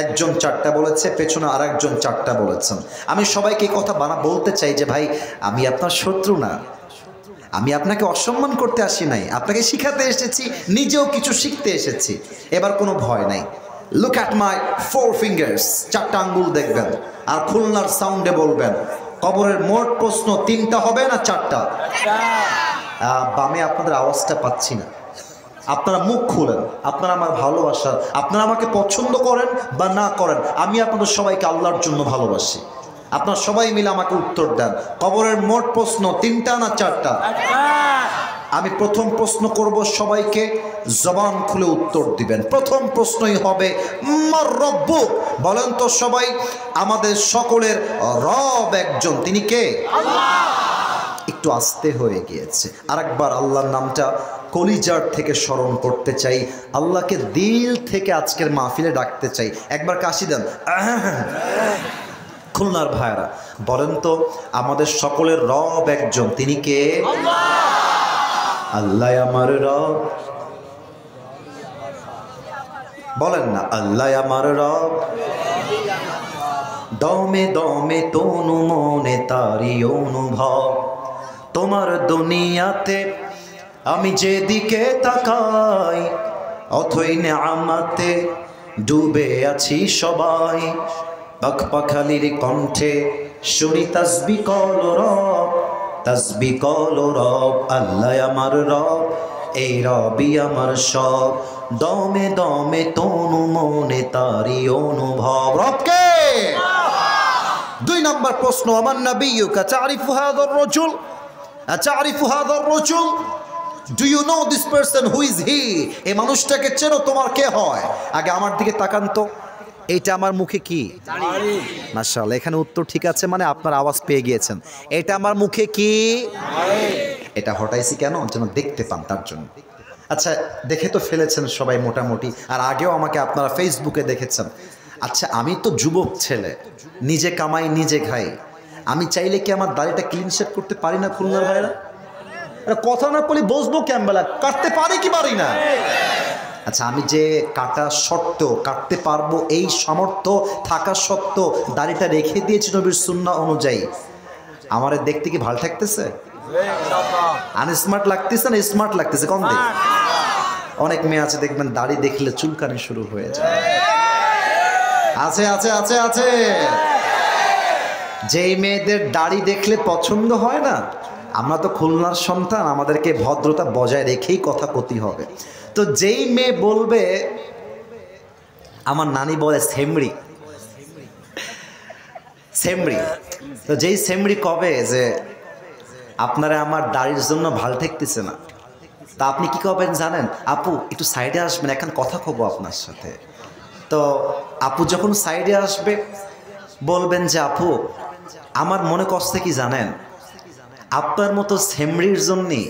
একজন 4টা বলেছে, পেছনে আর একজন 4টা বলেছেন। আমি সবাইকে এই কথা বলতে চাই যে ভাই, আমি আপনার শত্রু না, আমি আপনাকে অসম্মান করতে আসি নাই, আপনাকে শিখাতে এসেছি, নিজেও কিছু শিখতে এসেছি। এবার কোনো ভয় নাই। লুক অ্যাট মাই 4 ফিঙ্গার্স, 4টা আঙ্গুল দেখবেন আর খুলনার সাউন্ডে বলবেন কবরের মোট প্রশ্ন 3টা হবে না 4টা? বামে আপনাদের আওয়াজটা পাচ্ছি না। আপনারা মুখ খুলেন, আপনারা আমার ভালোবাসার, আপনারা আমাকে পছন্দ করেন বা না করেন, আমি আপনাদের সবাইকে আল্লাহর জন্য ভালোবাসি। আপনারা সবাই মিলে আমাকে উত্তর দেন, কবরের মোট প্রশ্ন 3টা না 4টা? আমি প্রথম প্রশ্ন করব, সবাইকে জবান খুলে উত্তর দিবেন। প্রথম প্রশ্নই হবে মার রব্বুক। বলেন তো সবাই, আমাদের সকলের রব একজন, তিনি কে? আল্লাহ। একটু আস্তে হয়ে গিয়েছে, আরেকবার আল্লাহর নামটা কলিজার থেকে স্মরণ করতে চাই, আল্লাহকে দিল থেকে আজকের মাহফিলে ডাকতে চাই। একবার কাশি দেন। খুলনার ভাইরা বলেন তো, আমাদের সকলের রব একজন, তিনি কে? আল্লাহ। আল্লাহ আমার রব। বলেন না, আল্লাহ আমার রব। দমে দমে তনু মনে তারি অনুভব, তোমার দুনিয়াতে আমি যেদিকে তাকাই, অথই নেয়ামতে ডুবে আছি সবাই। পাখপাখালির কণ্ঠে শুনি তাসবি কল রব, তাসবি কল রব। আল্লাহ আমার রব, এই রবি আমার সব। দমে দমে তনু মনে তারি অনুভব। রবকে। 2 নম্বর প্রশ্ন, আমার নবিয়্যুকা তারিফু হাযার রাজুল, আতারিফু হাযার রাজুল, do you know this person, who is he? এই মানুষটাকে চেনো, তোমার কে হয়? আগে আমার দিকে তাকান তো, এইটা আমার মুখে কি? দাড়ি। মাশাআল্লাহ, এখানে উত্তর ঠিক আছে, মানে আপনার আওয়াজ পেয়ে গিয়েছেন। এটা আমার মুখে কি? দাড়ি। এটা হটাইছি কেন? যেন দেখতে পান, তার জন্য। আচ্ছা, দেখে তো ফেলেছেন সবাই মোটামুটি, আর আগেও আমাকে আপনারা ফেসবুকে দেখেছেন। আচ্ছা, আমি তো যুবক ছেলে, নিজে কামাই নিজে খাই, আমি চাইলে কি আমার দাড়িটা ক্লিন শেভ করতে পারি না? খুলনার ভাইরা কথা না বলি বসবো কেমবেলা, কাটতে পারি কি পারি না? আচ্ছা, আমি যে কাটা সত্ত্বেও কাটতে পারবো এই সামর্থ্য থাকা সত্ত্বেও দাড়িটা রেখে দিয়েছি নবীর সুন্নাহ অনুযায়ী, আমার দেখতে কি ভালো থাকতেছে? আনস্মার্ট লাগতেছে না স্মার্ট লাগতেছে? কম দেখ। অনেক মেয়ে আছে দেখবেন দাড়ি দেখলে চুলকানি শুরু হয়ে যায়। আছে আছে আছে আছে। যেই মেয়েদের দাড়ি দেখলে পছন্দ হয় না, আমরা তো খুলনার সন্তান, আমাদেরকে ভদ্রতা বজায় রেখেই কথা কতি হবে। তো যেই মেয়ে বলবে, আমার নানি বলে সেমরি সেমরি, তো যেই সেমরি কবে যে আপনারা আমার দাড়ির জন্য ভাল ঠেকতেছে না, তা আপনি কি করবেন জানেন? আপু একটু সাইডে আসবেন, এখন কথা কব আপনার সাথে। তো আপু যখন সাইডে আসবে বলবেন যে আপু আমার মনে কষ্ট কি জানেন, আপনার মতো সেমরির জন্যে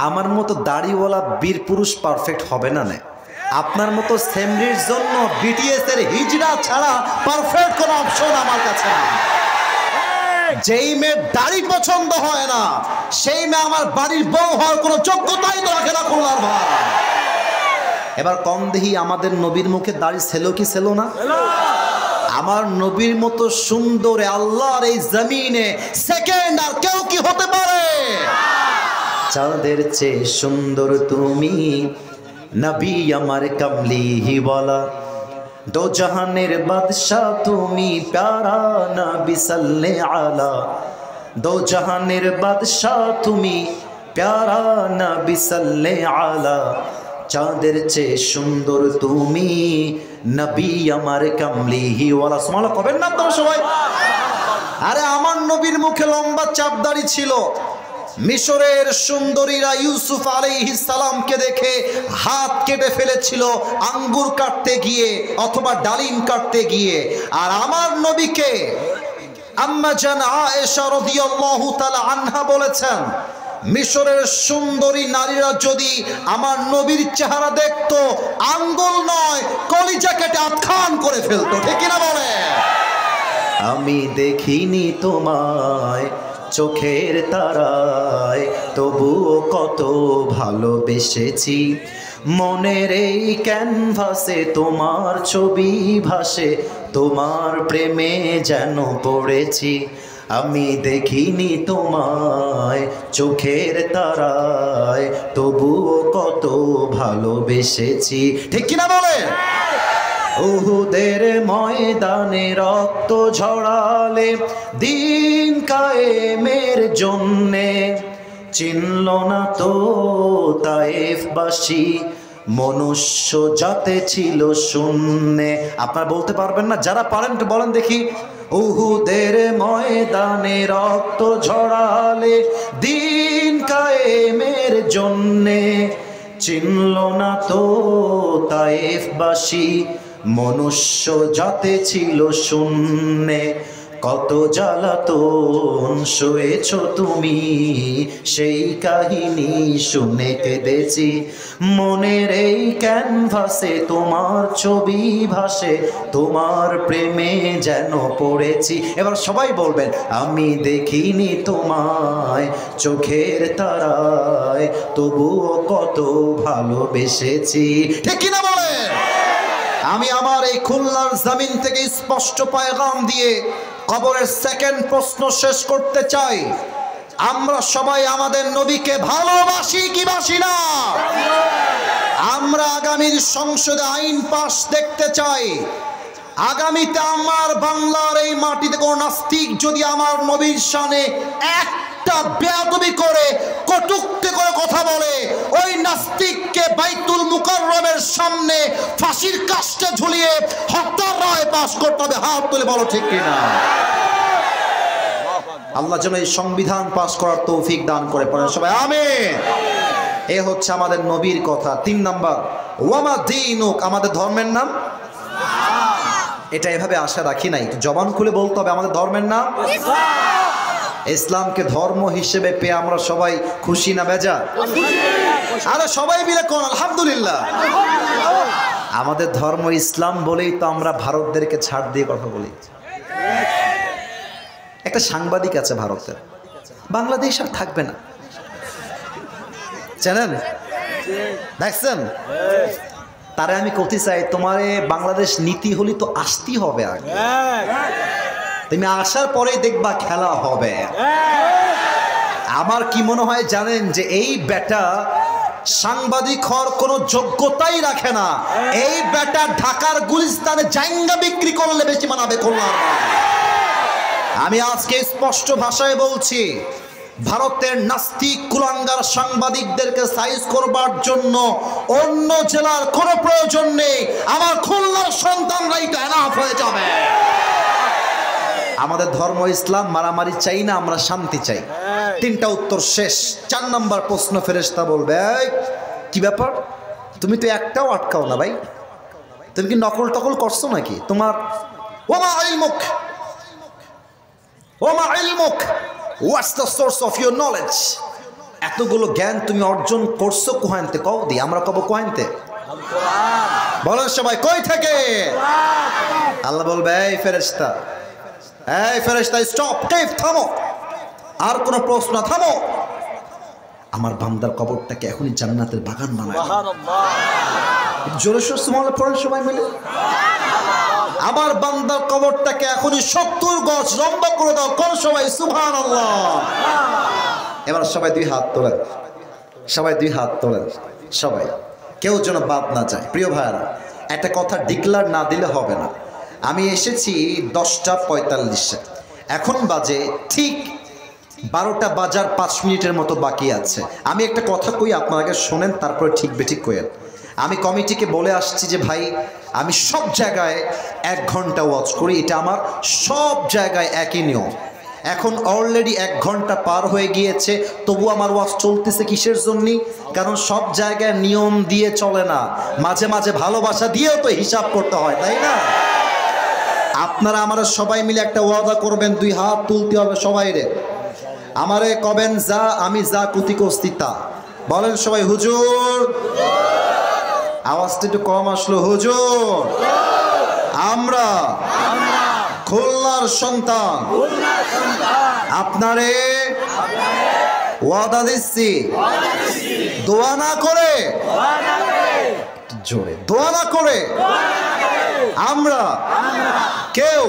আমার মতো দাড়িওয়ালা বীর পুরুষ পারফেক্ট হবে না। আপনার মতো সেমরির জন্য বিটিএস এর হিজড়া ছাড়া পারফেক্ট কোনো অপশন আমার কাছে না। যেই মেয়ের দাড়ি পছন্দ হয় না সেই মেয়ে আমার বাড়ির বউ হওয়ার কোনো যোগ্যতাই তো রাখে না খুলনার ভাই। এবার কম দেহি, আমাদের নবীর মুখে দাড়ি ছিল কি ছিল না? আমার নবীর মতো সুন্দর আল্লাহর এই জমিনে সেকেন্ড আর কেউ কি হতে পারে? চাঁদের চেয়ে সুন্দর তুমি নবী আমার কামলি বলা, দো জাহানের বাদশাহ তুমি প্যারা নবী সাল্লাল্লাহু আলা, দো জাহানের বাদশাহ তুমি প্যারা নবী সাল্লাল্লাহু আলা, চাঁদের চেয়ে সুন্দর তুমি নবী আমার কামলি ওয়ালা। সুবহানাল্লাহ কবেন না আপনারা সবাই? আরে আমার নবীর মুখে লম্বা চাপ দাড়ি ছিল। মিশরের সুন্দরীরা ইউসুফ আলাইহিস সালামকে দেখে হাত কেটে ফেলেছিল আঙ্গুর কাটতে গিয়ে অথবা ডালিম কাটতে গিয়ে। আর আমার নবীকে আম্মা জান আয়েশা রাদিয়াল্লাহু তাআলা আনহা বলেছেন, মিশরের সুন্দরী নারীরা যদি আমার নবীর চেহারা দেখতো, আঙ্গুল নয় কলিজা কেটে আটখান করে ফেলতো, ঠিক কিনা বলে? আমি দেখিনি তোমায় চোখের তারায়, তবুও কত ভালোবেসেছি। মনের এই ক্যানভাসে তোমার ছবি ভাসে, তোমার প্রেমে যেন পড়েছি। আমি দেখিনি তোমায় চোখের তারায়, তবুও কত ভালোবেসেছি, ঠিক কিনা বলে? উহুদের ময়দানে রক্ত ঝরালে দিন কায়েমের জন্যে, চিনল না তো তায়েফবাসী মনুষ্য জাতে ছিল শূন্যে। আপনারা বলতে পারবেন না? যারা পারেন একটু বলেন দেখি। উহুদের ময়দানে রক্ত ঝরালে দিন কায়েমের জন্যে, চিনল না তো তায়েফবাসী মনুষ্য জাতে ছিল শূন্যে। কত জ্বালাতন সয়েছ তুমি, সেই কাহিনী শুনে কেঁদেছি। মনের এই ক্যানভাসে তোমার ছবি ভাসে, তোমার প্রেমে যেন পড়েছি। এবার সবাই বলবেন, আমি দেখিনি তোমায় চোখের তারায়, তবুও কত ভালোবেসেছি, ঠিক কিনা বলেন? আমি আমার এই খুলনার জমিন থেকে স্পষ্ট পয়গাম দিয়ে কবরের সেকেন্ড প্রশ্ন শেষ করতে চাই। আমরা সবাই আমাদের নবীকে ভালোবাসি কি বাসি না? আমরা আগামীর সংসদে আইন পাশ দেখতে চাই। আগামীতে আমার বাংলার এই মাটিতে কোন নাস্তিক যদি আমার নবীর শানে একটা বেয়াদবি করে কটূক্তি করে কথা বলে, ওই নাস্তিককে বাইতুল মুকাররমের সামনে ফাঁসির কাস্টে ঝুলিয়ে হত্যার রায় পাশ করতে হবে। হাত তুলে বলো ঠিক কিনা? আল্লাহ যেন এই সংবিধান পাশ করার তৌফিক দান করে, পড়েন সবাই আমিন। এ হচ্ছে আমাদের নবীর কথা। 3 নাম্বার, ওয়ামা দীনুক, আমাদের ধর্মের নাম। এটা এভাবে আশা রাখি নাই, জবান খুলে বলতে হবে আমাদের ধর্মের নাম ইসলামকে ধর্ম হিসেবে পেয়ে আমরা সবাই খুশি না বেজা? আরে সবাই মিলে কোন আলহামদুলিল্লাহ। আমাদের ধর্ম ইসলাম বলেই তো আমরা ভারতদেরকে ছাড় দিয়ে কথা বলি। একটা সাংবাদিক আছে ভারতের, বাংলাদেশ আর থাকবে না, জানেন? দেখছেন? তারে আমি করতে চাই, তোমার বাংলাদেশ নীতি হলে তো আসতেই হবে আগে, তুমি আসার পরেই দেখবা খেলা হবে। আমার কি মনে হয় জানেন, যে এই বেটা সাংবাদিক হওয়ার কোনো যোগ্যতাই রাখে না। এই বেটা ঢাকার গুলিস্তানে জাইঙ্গা বিক্রি করলে বেশি মানাবে খুলনার। আমি আজকে স্পষ্ট ভাষায় বলছি, ভারতের নাস্তিক কুলাঙ্গার সাংবাদিকদেরকে সাইজ করবার জন্য অন্য জেলার কোনো প্রয়োজন নেই। আমার খুলনার সন্তানরাই তো এনাফ হয়ে যাবে। আমাদের ধর্ম ইসলাম, মারামারি চাই না, আমরা শান্তি চাই। 3টা উত্তর শেষ। 4 নাম্বার প্রশ্ন ফেরেশতা বলবে, কি ব্যাপার, তুমি তো একটাও আটকাও না ভাই, তুমি কি নকল টকল করছো নাকি? তোমার ওমা ইলমুক, ওমা ইলমুক, what's the source of your knowledge? এতগুলো জ্ঞান তুমি অর্জন করছো কোহানতে? কও দি, আমরা কব কোহানতে। বলেন সবাই কই থেকে? আল্লাহ বলবে, এই ফেরেশতা, এই ফেরেশতা স্টপ, কেফ, থামো, আর কোনো প্রশ্ন থামো। আমার বান্দার কবরটাকে এখনই জান্নাতের বাগান বানায়। জোরে সোরে সুবহানাল্লাহ পড়েন সবাই মিলে। আমার বান্দার কবরটাকে এখনই 70 গজ লম্বা করে দাও, কোন সবাই সুবহানাল্লাহ। এবার সবাই 2 হাত তোলেন, সবাই 2 হাত তোলেন, সবাই, কেউ যেন বাদ না যায়। প্রিয় ভাইরা, একটা কথা ডিক্লার না দিলে হবে না। আমি এসেছি 10টা 45-এ, এখন বাজে ঠিক 12টা বাজার 5 মিনিটের মতো বাকি আছে। আমি একটা কথা কই, আপনাকে শোনেন, তারপরে ঠিক বেঠিক কইেন। আমি কমিটিকে বলে আসছি যে ভাই, আমি সব জায়গায় 1 ঘন্টা ওয়াচ করি, এটা আমার সব জায়গায় একই নিয়ম। এখন অলরেডি 1 ঘন্টা পার হয়ে গিয়েছে, তবু আমার ওয়াচ চলতেছে কিসের জন্য? কারণ সব জায়গায় নিয়ম দিয়ে চলে না, মাঝে মাঝে ভালোবাসা দিয়েও তো হিসাব করতে হয়, তাই না? আপনারা আমরা সবাই মিলে একটা ওয়াদা করবেন, 2 হাত তুলতে হবে সবাই রে। আমারে কবেন যা, আমি যা কুতি কস্তি তা। বলেন সবাই হুজুর। আওয়াজটা একটু কম আসলো। হুজুর, আমরা খুলনার সন্তান, আপনারে ওয়াদা দিচ্ছি, দোয়া না করে, জোরে দোয়া না করে আমরা কেউ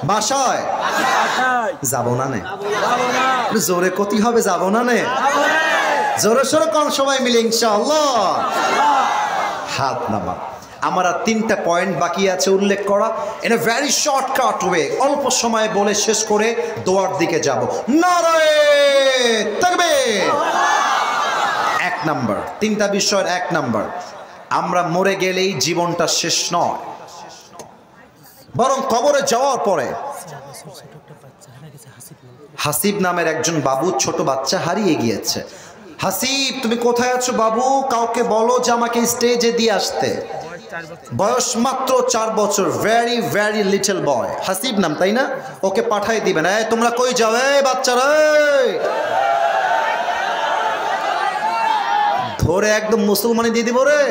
বাসায় যাব না নে। জোরে কতি হবে যাব না নে, জোরে সোরে কোন সবাই মিলে ইনশাআল্লাহ। হাত নামা। আমার আর 3টা পয়েন্ট বাকি আছে উল্লেখ করা। In a very shortcut way, অল্প সময় বলে শেষ করে দোয়ার দিকে যাব। নারায়ে তাকবীর। 1 নাম্বার, 3টা বিষয়ের 1 নাম্বার, আমরা মরে গেলেই জীবনটা শেষ নয়, বরং কবরে যাওয়ার পরে হাসিব নামের একজন বাবু ছোট বাচ্চা হারিয়ে গিয়েছে। হাসিব তুমি কোথায় আছো বাবু? কাউকে বলো যে আমাকে স্টেজে দিয়ে আসতে। বয়স মাত্র 4 বছর, very very little boy. Hasib নাম, তাই না? ওকে পাঠাই দিবেন। এই তোমরা কই যাও? এই বাচ্চারা ধরে একদম মুসলমানি দিয়ে দিব রে।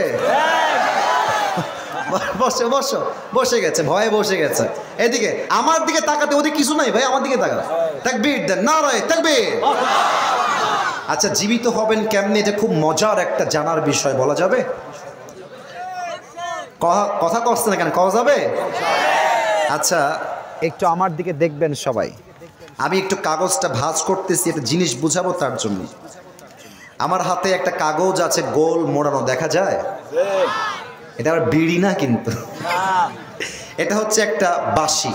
বসে বসো, বসে গেছে, ভয়ে বসে গেছে। এদিকে আমার দিকে তাকাতে, ওদিকে কিছু নাই ভাই, আমার দিকে তাকা। তাকবীর দেন, নারায়ে তাকবীর। আচ্ছা, জীবিত হবেন কেমনে, এটা খুব মজার একটা জানার বিষয়। বলা যাবে? কথা কষ্ট না কেন, কওয়া যাবে? আচ্ছা, একটু আমার দিকে দেখবেন সবাই। আমি একটু কাগজটা ভাঁজ করতেছি, একটা জিনিস বুঝাবো তার জন্য। আমার হাতে একটা কাগজ আছে, গোল মোড়ানো, দেখা যায়? এটা আবার বিড়ি না কিন্তু, এটা হচ্ছে একটা বাঁশি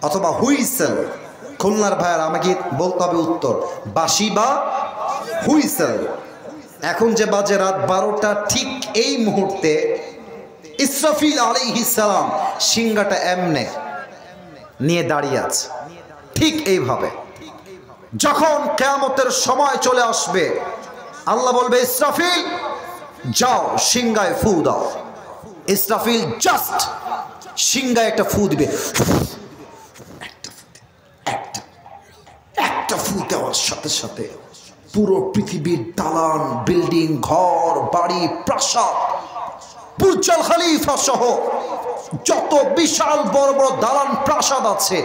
অথবা হুইসেল। খুলনার ভাইয়ার আমাকে বলতে হবে উত্তর, বাঁশি বা হুইসেল। এখন যে বাজে রাত 12টা, ঠিক এই মুহূর্তে ইসরাফিল আলাইহিস সালাম সিংহাটা এমনে নিয়ে দাঁড়িয়ে আছে। ঠিক এইভাবে যখন কিয়ামতের সময় চলে আসবে, আল্লাহ বলবে ইসরাফিল যাও সিংহায় ফু দাও। ইসরাফিল জাস্ট সিংহায় একটা ফু দিবে। একটা ফু দেওয়ার সাথে সাথে পুরো পৃথিবীর দালান, বিল্ডিং, ঘর বাড়ি, প্রাসাদ, বুর্জ আল খলিফা সহ যত বিশাল বড় বড় দালান প্রাসাদ আছে,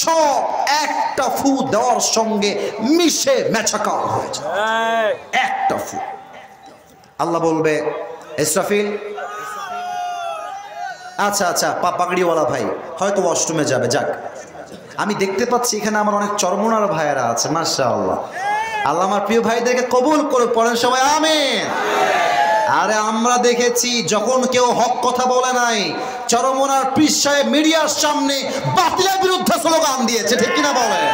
সব একটা ফু দেওয়ার সঙ্গে মিশে মেছাকার হয়ে যায়। একটা ফু। আল্লাহ বলবে ইসরাফিল, আচ্ছা আচ্ছা পাগড়িওয়ালা ভাই হয়তো ওয়াশরুমে যাবে, যাক। আমি দেখতে পাচ্ছি এখানে আমার অনেক চরমনার ভাইয়েরা আছে, মাশাআল্লাহ। আল্লাহ আমার প্রিয় ভাইদেরকে কবুল করে, পড়েন সবাই আমিন। আরে আমরা দেখেছি যখন কেউ হক কথা বলে নাই, চরমনার পীর সাহেব মিডিয়ার সামনে বাতিলের বিরুদ্ধে স্লোগান দিয়েছে, ঠিক কিনা বলেন?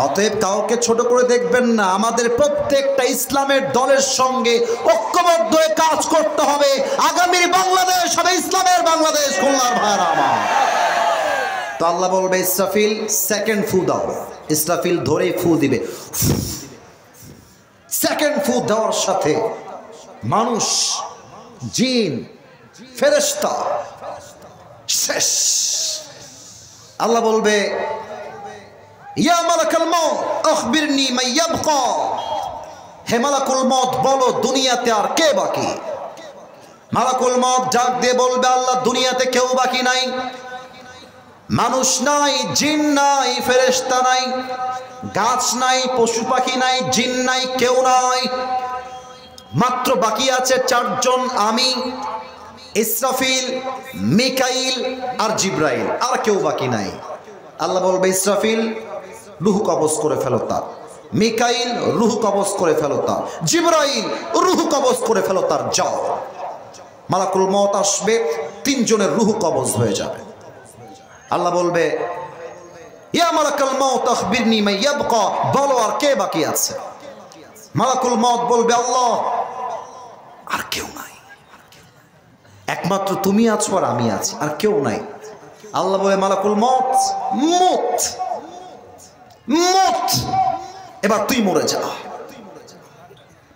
অতএব কাউকে ছোট করে দেখবেন না। আমাদের প্রত্যেকটা ইসলামের দলের সঙ্গে ঐক্যবদ্ধ হয়ে কাজ করতে হবে। আগামীর বাংলাদেশ হবে ইসলামের বাংলাদেশ। খুলনার ভাইরা আমার, তো আল্লাহ বলবে ইসরাফিল সেকেন্ড ফু দাও। ইসরাফিল ধরে ফু দিবে। সেকেন্ড ফু দেওয়ার সাথে মানুষ, জিন, ফেরেশতা শেষ। আল্লাহ বলবে ইয়া মালাকুল মউত আখবিরনি মান ইয়াবকা। হে মালাকুল মউত বলো দুনিয়াতে আর কে বাকি? মালাকুল মউত ডাক দিয়ে বলবে আল্লাহ দুনিয়াতে কেউ বাকি নাই। মানুষ নাই, জিন নাই, ফেরেশতা নাই, গাছ নাই, পশু পাখি নাই, জিন নাই, কেউ নাই। মাত্র বাকি আছে 4 জন, আমি, ইসরাফিল, মিকাইল আর জিব্রাইল, আর কেউ বাকি নাই। আল্লাহ বলবে ইসরাফিল রূহ কবজ করে ফেলো তার, মিকাইল রূহ কবজ করে ফেলো তার, জিব্রাইল রূহ কবজ করে ফেলো তার, যাও। মালাকুল মউত আসবে, 3 জনের রূহ কবজ হয়ে যাবে। আল্লাহ বলবে ইয়া মালাকুল মউত আখবিরনি মান ইয়াবকা, বলো আর কে বাকি আছে? মালাকুল মউত বলবে আল্লাহ আর কেউ নাই, একমাত্র তুমি আছো আর আমি আছি, আর কেউ নাই। আল্লাহ বলে মালাকুল মউত মুত, মুত, এবার তুই মরে যা।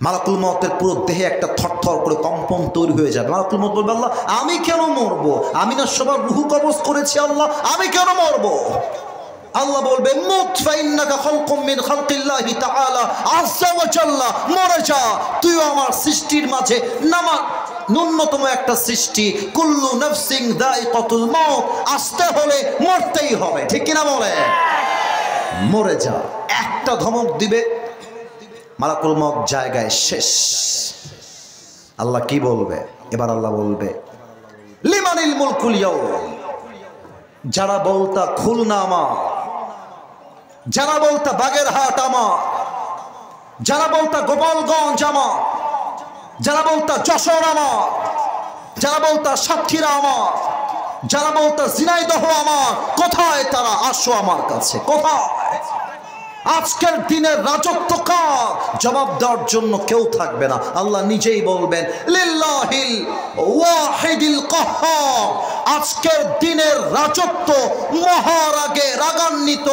মালাকুল মউতের পুরো দেহে একটা থরথর করে কম্পন তৈরি হয়ে যাবে। মালাকুল মউত বলবে আল্লাহ আমি কেন মরবো? আমি না সবার রূহ কবজ করেছি, আল্লাহ আমি কেন মরবো? আল্লাহ বলবে মুত ফাইন্নাকা খালকুম মিন খালকিল্লাহি তাআলা আযজা ওয়া জাল্লা, মরে যা, তুই আমার সৃষ্টির মাঝে নামা ন্যূনতম একটা সৃষ্টি। কুল্লু নাফসিন যায়িকাতুল মাউত, আসতে হলে মরতেই হবে, ঠিক কিনা বলে? মরে যা। একটা ধমক দিবে, মালাকুল মউত জায়গায় শেষ। আল্লাহ কি বলবে এবার? আল্লাহ বলবে লিমানিল মুলকুল ইয়াউম, যারা বলতা খুলনা আমার, যারা বলতা বাগেরহাট আমার, যারা বলতা গোপালগঞ্জ আমার, যারা বলতা যশোর আমার, যারা বলতা সাতক্ষীরা আমার, যারা বলতা ঝিনাইদহ আমার, কোথায় তারা? আসো আমার কাছে। কোথায়? আজকের দিনের রাজত্ব কার? জবাব দেওয়ার জন্য কেউ থাকবে না। আল্লাহ নিজেই বলবেন লিল্লাহিল ওয়াহিদিল কাহ্হার, আজকের দিনের রাজত্ব মহারাগে রাগান্বিত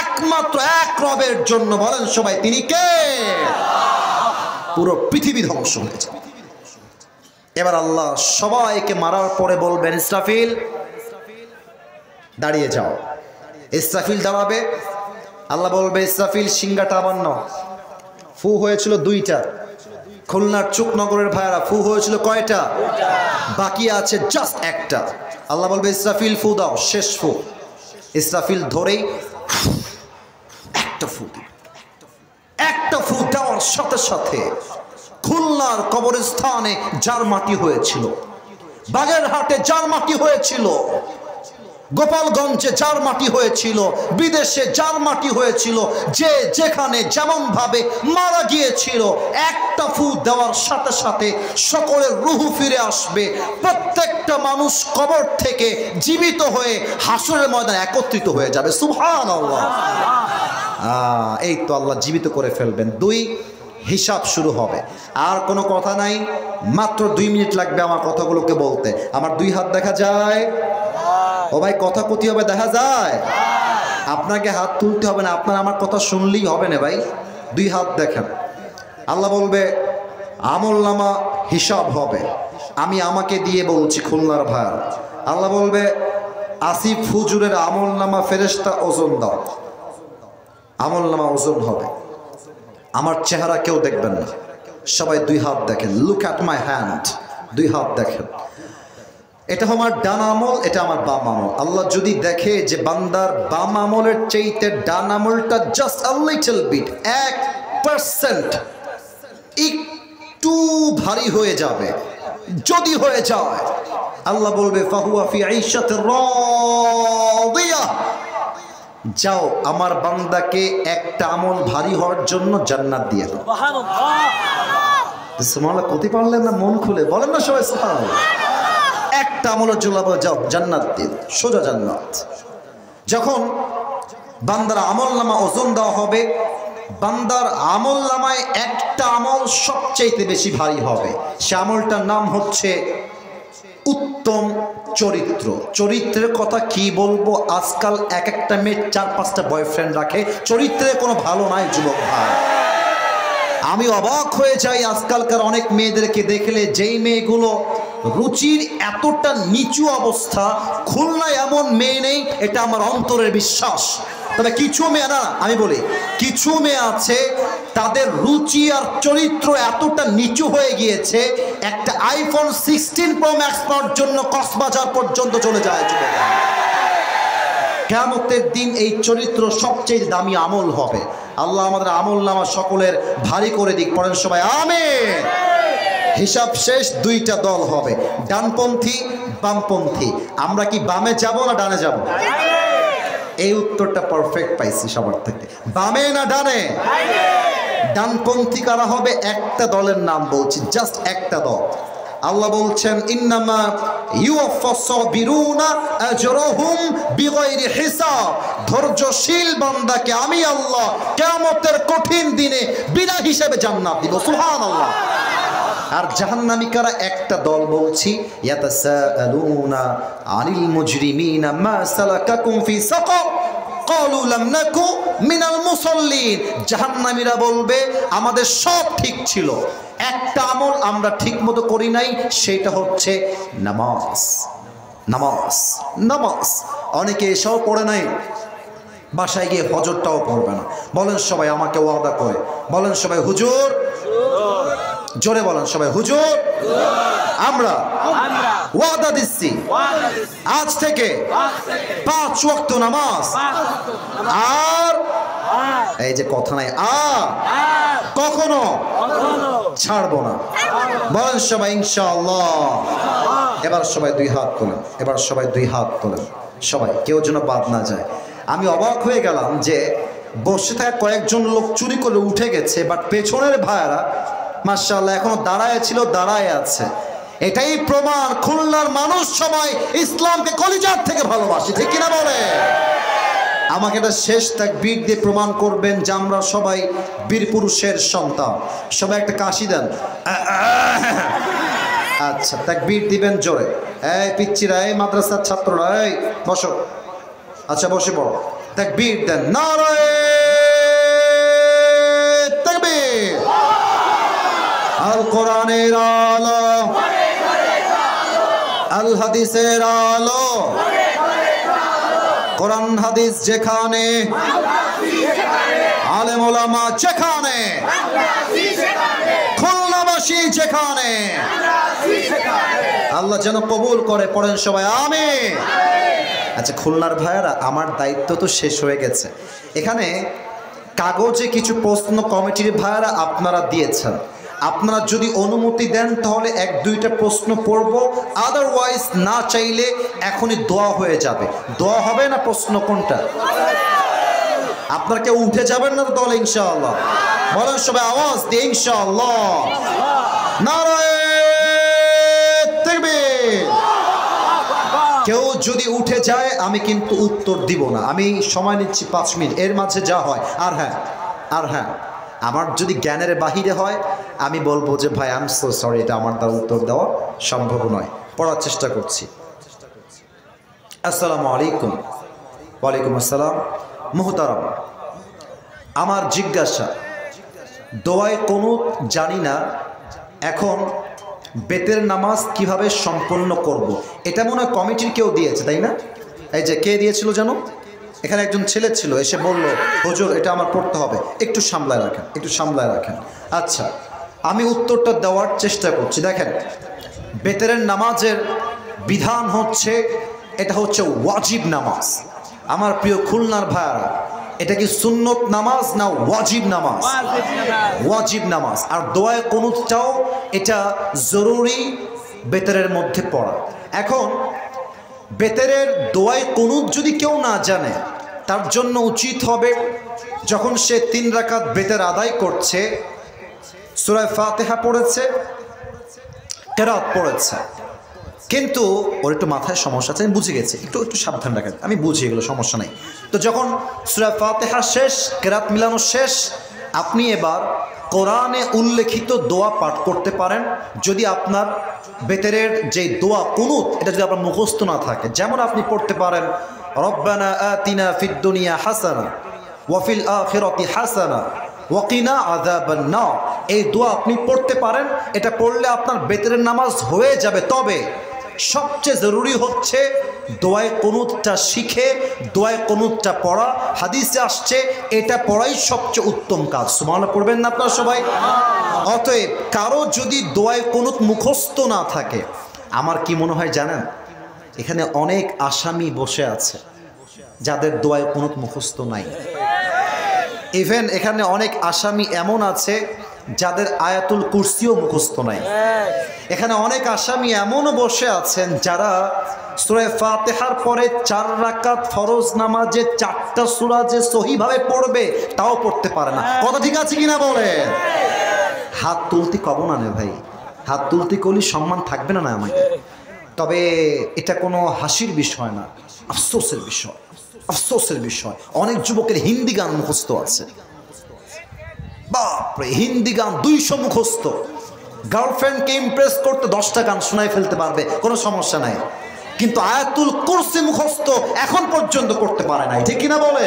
একমাত্র এক রবের জন্য। বলেন সবাই, তিনি কে? পুরো পৃথিবী ধ্বংস হয়ে যাবে। এবার আল্লাহ সবাইকে মারার পরে বলবেন ইসরাফিল দাঁড়িয়ে যাও। ইসরাফিল দাঁড়াবে। আল্লাহ বলবে ইসরাফিল সিংহাটা আবার নাও। ফু হয়েছিল 2টা। খুলনার চুকনগরের ভাইয়ারা ফু হয়েছিল কয়টা? বাকি আছে জাস্ট একটা। আল্লাহ বলবে ইসরাফিল ফু দাও, শেষ ফু। ইসরাফিল ধরেই একটা ফু দিল। একটা ফু দেওয়ার সাথে সাথে খুলনার কবরস্থানে যার মাটি হয়েছিল, বাগেরহাটে যার মাটি হয়েছিল, গোপালগঞ্জে যার মাটি হয়েছিল, বিদেশে যার মাটি হয়েছিল, যে যেখানে যেমন ভাবে মারা গিয়েছিল, একটা ফু দেওয়ার সাথে সাথে সকলের রুহু ফিরে আসবে। প্রত্যেকটা মানুষ কবর থেকে জীবিত হয়ে হাসরের ময়দানে একত্রিত হয়ে যাবে। সুবহানাল্লাহ। এই তো আল্লাহ জীবিত করে ফেলবেন। 2, হিসাব শুরু হবে। আর কোনো কথা নাই, মাত্র 2 মিনিট লাগবে আমার কথাগুলোকে বলতে। আমার 2 হাত দেখা যায়? ও ভাই, কথা কতি হবে দেখা যায়? আপনাকে হাত তুলতে হবে না, আপনার আমার কথা শুনলেই হবে না ভাই। 2 হাত দেখেন। আল্লাহ বলবে আমলনামা হিসাব হবে। আমি আমাকে দিয়ে বলছি খুলনার ভাইয়ার। আল্লাহ বলবে আসিফ হুজুরের আমলনামা ফেরেশতা ওজন দাও। আমলনামা ওজন হবে। আমার চেহারা কেউ দেখবেন না, সবাই 2 হাত দেখেন। Look at my hand. 2 হাত দেখেন। এটা আমার ডান আমল, এটা আমার বাম আমল। আল্লাহ যদি দেখে যে বান্দার বাম আমলের চাইতে ডান আমলটা জাস্ট আ লিটল বিট, 1% একটু ভারী হয়ে যাবে, যদি হয়ে যায় আল্লাহ বলবে ফাহুয়া ফি আইশাতির রাদিয়া, যাও আমার বান্দাকে একটা আমল ভারী হওয়ার জন্য জান্নাত দিয়ে দাও। সুবহানাল্লাহ। কতি পারলেন না? মন খুলে বলেন না সবাই সুবহানাল্লাহ। একটা আমলের জন্য যাও জান্নাত দিয়ে, সোজা জান্নাত। যখন বান্দার আমলনামা ওজন দেওয়া হবে, বান্দার আমলনামায় একটা আমল সবচেয়ে বেশি ভারী হবে। সে আমলটার নাম হচ্ছে উত্তম চরিত্র। চরিত্রের কথা কি বলবো, আজকাল এক একটা মেয়ে 4-5টা বয়ফ্রেন্ড রাখে, চরিত্রে কোনো ভালো নাই যুবক ভাই। আমি অবাক হয়ে যাই আজকালকার অনেক মেয়েদেরকে দেখলে, যেই মেয়েগুলো রুচির এতটা নিচু অবস্থা, খুলনায় এমন মেয়ে নেই, এটা আমার অন্তরের বিশ্বাস। তবে কিছু মেয়ে, না আমি বলি কিছু মেয়ে আছে, তাদের রুচি আর চরিত্র এতটা নিচু হয়ে গিয়েছে, একটা আইফোন 16 প্রো ম্যাক্স পাওয়ার জন্য কক্সবাজার পর্যন্ত চলে যায়। কিয়ামতের দিন এই চরিত্র সবচেয়ে দামি আমল হবে। আল্লাহ আমাদের আমল নামা সকলের ভারী করে দিক। পড়েন সবাই আমিন। হিসাব শেষ। 2টা দল হবে, ডানপন্থী বামপন্থী। আমরা কি বামে যাব না ডানে যাব? এই উত্তরটা পারফেক্ট পাইছি সবার থেকে। বামে না ডানে? ডানপন্থী কারা হবে? একটা দলের নাম বলছি, জাস্ট একটা দল। আল্লাহ বলছেন ইন্নামা ইউওয়াফাস সাবিরুনা আজরাহুম বিগাইরি হিসাব। ধৈর্যশীল বান্দাকে আমি আল্লাহ কিয়ামতের কঠিন দিনে বিনা হিসাবে জান্নাত দিব। সুবহানাল্লাহ। আর জাহান্নামী কারা? একটা দল বলছি, ইয়াতাসাআলুনা আনিল মুজরিমিনা মা সালাকাকুম ফি সাকার ক্বালু লাম নাকু মিনাল মুসাল্লিন। জাহান্নামীরা বলবে আমাদের সব ঠিক ছিল, একটা আমল আমরা ঠিক মতো করি নাই, সেটা হচ্ছে নামাজ। নামাজ নামাজ। অনেকে এসব পড়ে নাই, বাসায় গিয়ে ফজরটাও পড়বে না। বলেন সবাই আমাকে ওয়াদা করে, বলেন সবাই হুজুর, জোরে বলেন সবাই হুজুর, আমরা ওয়াদা দিচ্ছি আজ থেকে 5 ওয়াক্ত নামাজ আর এই যে কথা নাই আর কখনো ছাড়বো না। বলেন সবাই ইনশাআল্লাহ। এবার সবাই 2 হাত তোলেন, এবার সবাই 2 হাত তোলেন, সবাই কেউ যেন বাদ না যায়। আমি অবাক হয়ে গেলাম যে বসে থাকা কয়েকজন লোক চুরি করে উঠে গেছে, বাট পেছনের ভাইয়ারা মাশাআল্লাহ এখনো দাঁড়ায় ছিল, দাঁড়ায় আছে। এটাই প্রমাণ খুলনার মানুষ সবাই ইসলামকে কলিজার থেকে ভালোবাসে, ঠিক কিনা বলে? আমাকে এটা শেষ তাকবীর দিয়ে প্রমাণ করবেন যে আমরা সবাই বীর পুরুষের সন্তান। সবাই একটা কাশি দেন। আচ্ছা তাকবীর দিবেন জোরে। এই পিচ্চিরা, এই মাদ্রাসার ছাত্ররা, এই বসো। আচ্ছা বসে পড়ো, তাকবীর দেন। নারায়ে তাকবীর। আল কোরআনের আলো, আল হাদিসের আলো, কোরআন হাদিস যেখানে, আলেম ওলামা যেখানে, খুলনাবাসী যেখানে, আল্লাহ যেন কবুল করে। পড়েন সবাই আমিন। আচ্ছা খুলনার ভাইয়ারা, আমার দায়িত্ব তো শেষ হয়ে গেছে। এখানে কাগজে কিছু প্রশ্ন কমিটির ভাইয়ারা আপনারা দিয়েছেন। আপনারা যদি অনুমতি দেন তাহলে 1-2টা প্রশ্ন পড়ব, আদারওয়াইজ না চাইলে এখনই দোয়া হয়ে যাবে। দোয়া হবে না? প্রশ্ন কোনটা? আপনারা কেউ উঠে যাবেন না তো তাহলে? ইনশাআল্লাহ বলেন সবাই আওয়াজ দিয়ে ইনশাআল্লাহ। নারায়ে তাকবীর। কেউ যদি উঠে যায় আমি কিন্তু উত্তর দিব না। আমি সময় নিচ্ছি 5 মিনিট, এর মাঝে যা হয়। আর হ্যাঁ আমার যদি জ্ঞানের বাহিরে হয় আমি বলবো যে ভাই আই এম সো সরি, এটা আমার দ্বারা উত্তর দেওয়া সম্ভব নয়। পড়ার চেষ্টা করছি। আসসালামু আলাইকুম। ওয়ালাইকুম আসসালাম। মুহতারাম, আমার জিজ্ঞাসা, দোয়ায়ে কুনুত জানি না, এখন বেতের নামাজ কিভাবে সম্পন্ন করব? এটা মনে হয় কমিটির কেউ দিয়েছে, তাই না? এই যে কে দিয়েছিল জানো? এখানে একজন ছেলে ছিল, এসে বলল হুজুর এটা আমার পড়তে হবে, একটু সামলায় রাখেন, একটু সামলায় রাখেন। আচ্ছা আমি উত্তরটা দেওয়ার চেষ্টা করছি। দেখেন, বেতের নামাজের বিধান হচ্ছে, এটা হচ্ছে ওয়াজিব নামাজ। আমার প্রিয় খুলনার ভাইয়ারা, এটা কি সুন্নত নামাজ না ওয়াজিব নামাজ? ওয়াজিব নামাজ। আর দোয়ায়ে কুনুতটাও এটা জরুরি বেতেরের মধ্যে পড়া। এখন বেতেরের দোয়ায়ে কুনুত যদি কেউ না জানে, তার জন্য উচিত হবে যখন সে 3 রাকাত বেতের আদায় করছে, সূরা ফাতিহা পড়েছে, কিরাত পড়েছে, কিন্তু ওর একটু মাথায় সমস্যা আছে, আমি বুঝে গেছি, একটু সাবধান রাখেন, আমি বুঝি, এগুলো সমস্যা নেই। তো যখন সূরা ফাতিহা শেষ, কিরাত মিলানো শেষ, আপনি এবার কোরআনে উল্লেখিত দোয়া পাঠ করতে পারেন। যদি আপনার বেতেরের যে দোয়া কুনুত, এটা যদি আপনার মুখস্থ না থাকে, যেমন আপনি পড়তে পারেন রব্বানা আতিনা ফিদ দুনিয়া হাসানা ওয়া ফিল আখিরাতি হাসানা ওয়া কিনা আযাবান নার, এই দোয়া আপনি পড়তে পারেন। এটা পড়লে আপনার বেতেরের নামাজ হয়ে যাবে। তবে সবচেয়ে জরুরি হচ্ছে দোয়ায়ে কুনুতটা শিখে দোয়ায়ে কুনুতটা পড়া। হাদিসে আসছে এটা পড়াই সবচেয়ে উত্তম কাজ। সুবহানাল্লাহ পড়বেন না আপনারা সবাই? অতএব কারো যদি দোয়ায়ে কুনুত মুখস্থ না থাকে, আমার কি মনে হয় জানেন, এখানে অনেক আসামি বসে আছে যাদের দোয়ায়ে কুনুত মুখস্থ নাই। ইভেন এখানে অনেক আসামি এমন আছে যাদের আয়াতুল কুরসিও মুখস্থ নাই। এখানে অনেক আসামি এমনও বসে আছেন যারা সূরা ফাতিহার পরে 4 রাকাত ফরজ নামাজে 4টা সূরা যে সহিভাবে পড়বে তাও পড়তে পারে না। কথা ঠিক আছে কিনা বলে? হাত তুলতে কব না রে ভাই, হাত তুলতে করলে সম্মান থাকবে না আমাকে। তবে এটা কোনো হাসির বিষয় না, আফসোসের বিষয়, আফসোসের বিষয়। অনেক যুবকের হিন্দি গান মুখস্থ আছে, বাপরে, হিন্দি গান 200 মুখস্থ। গার্লফ্রেন্ডকে ইমপ্রেস করতে 10টা গান শোনায় ফেলতে পারবে, কোনো সমস্যা নাই। কিন্তু আয়াতুল কুরসি মুখস্থ এখন পর্যন্ত করতে পারে নাই, ঠিক কিনা বলে?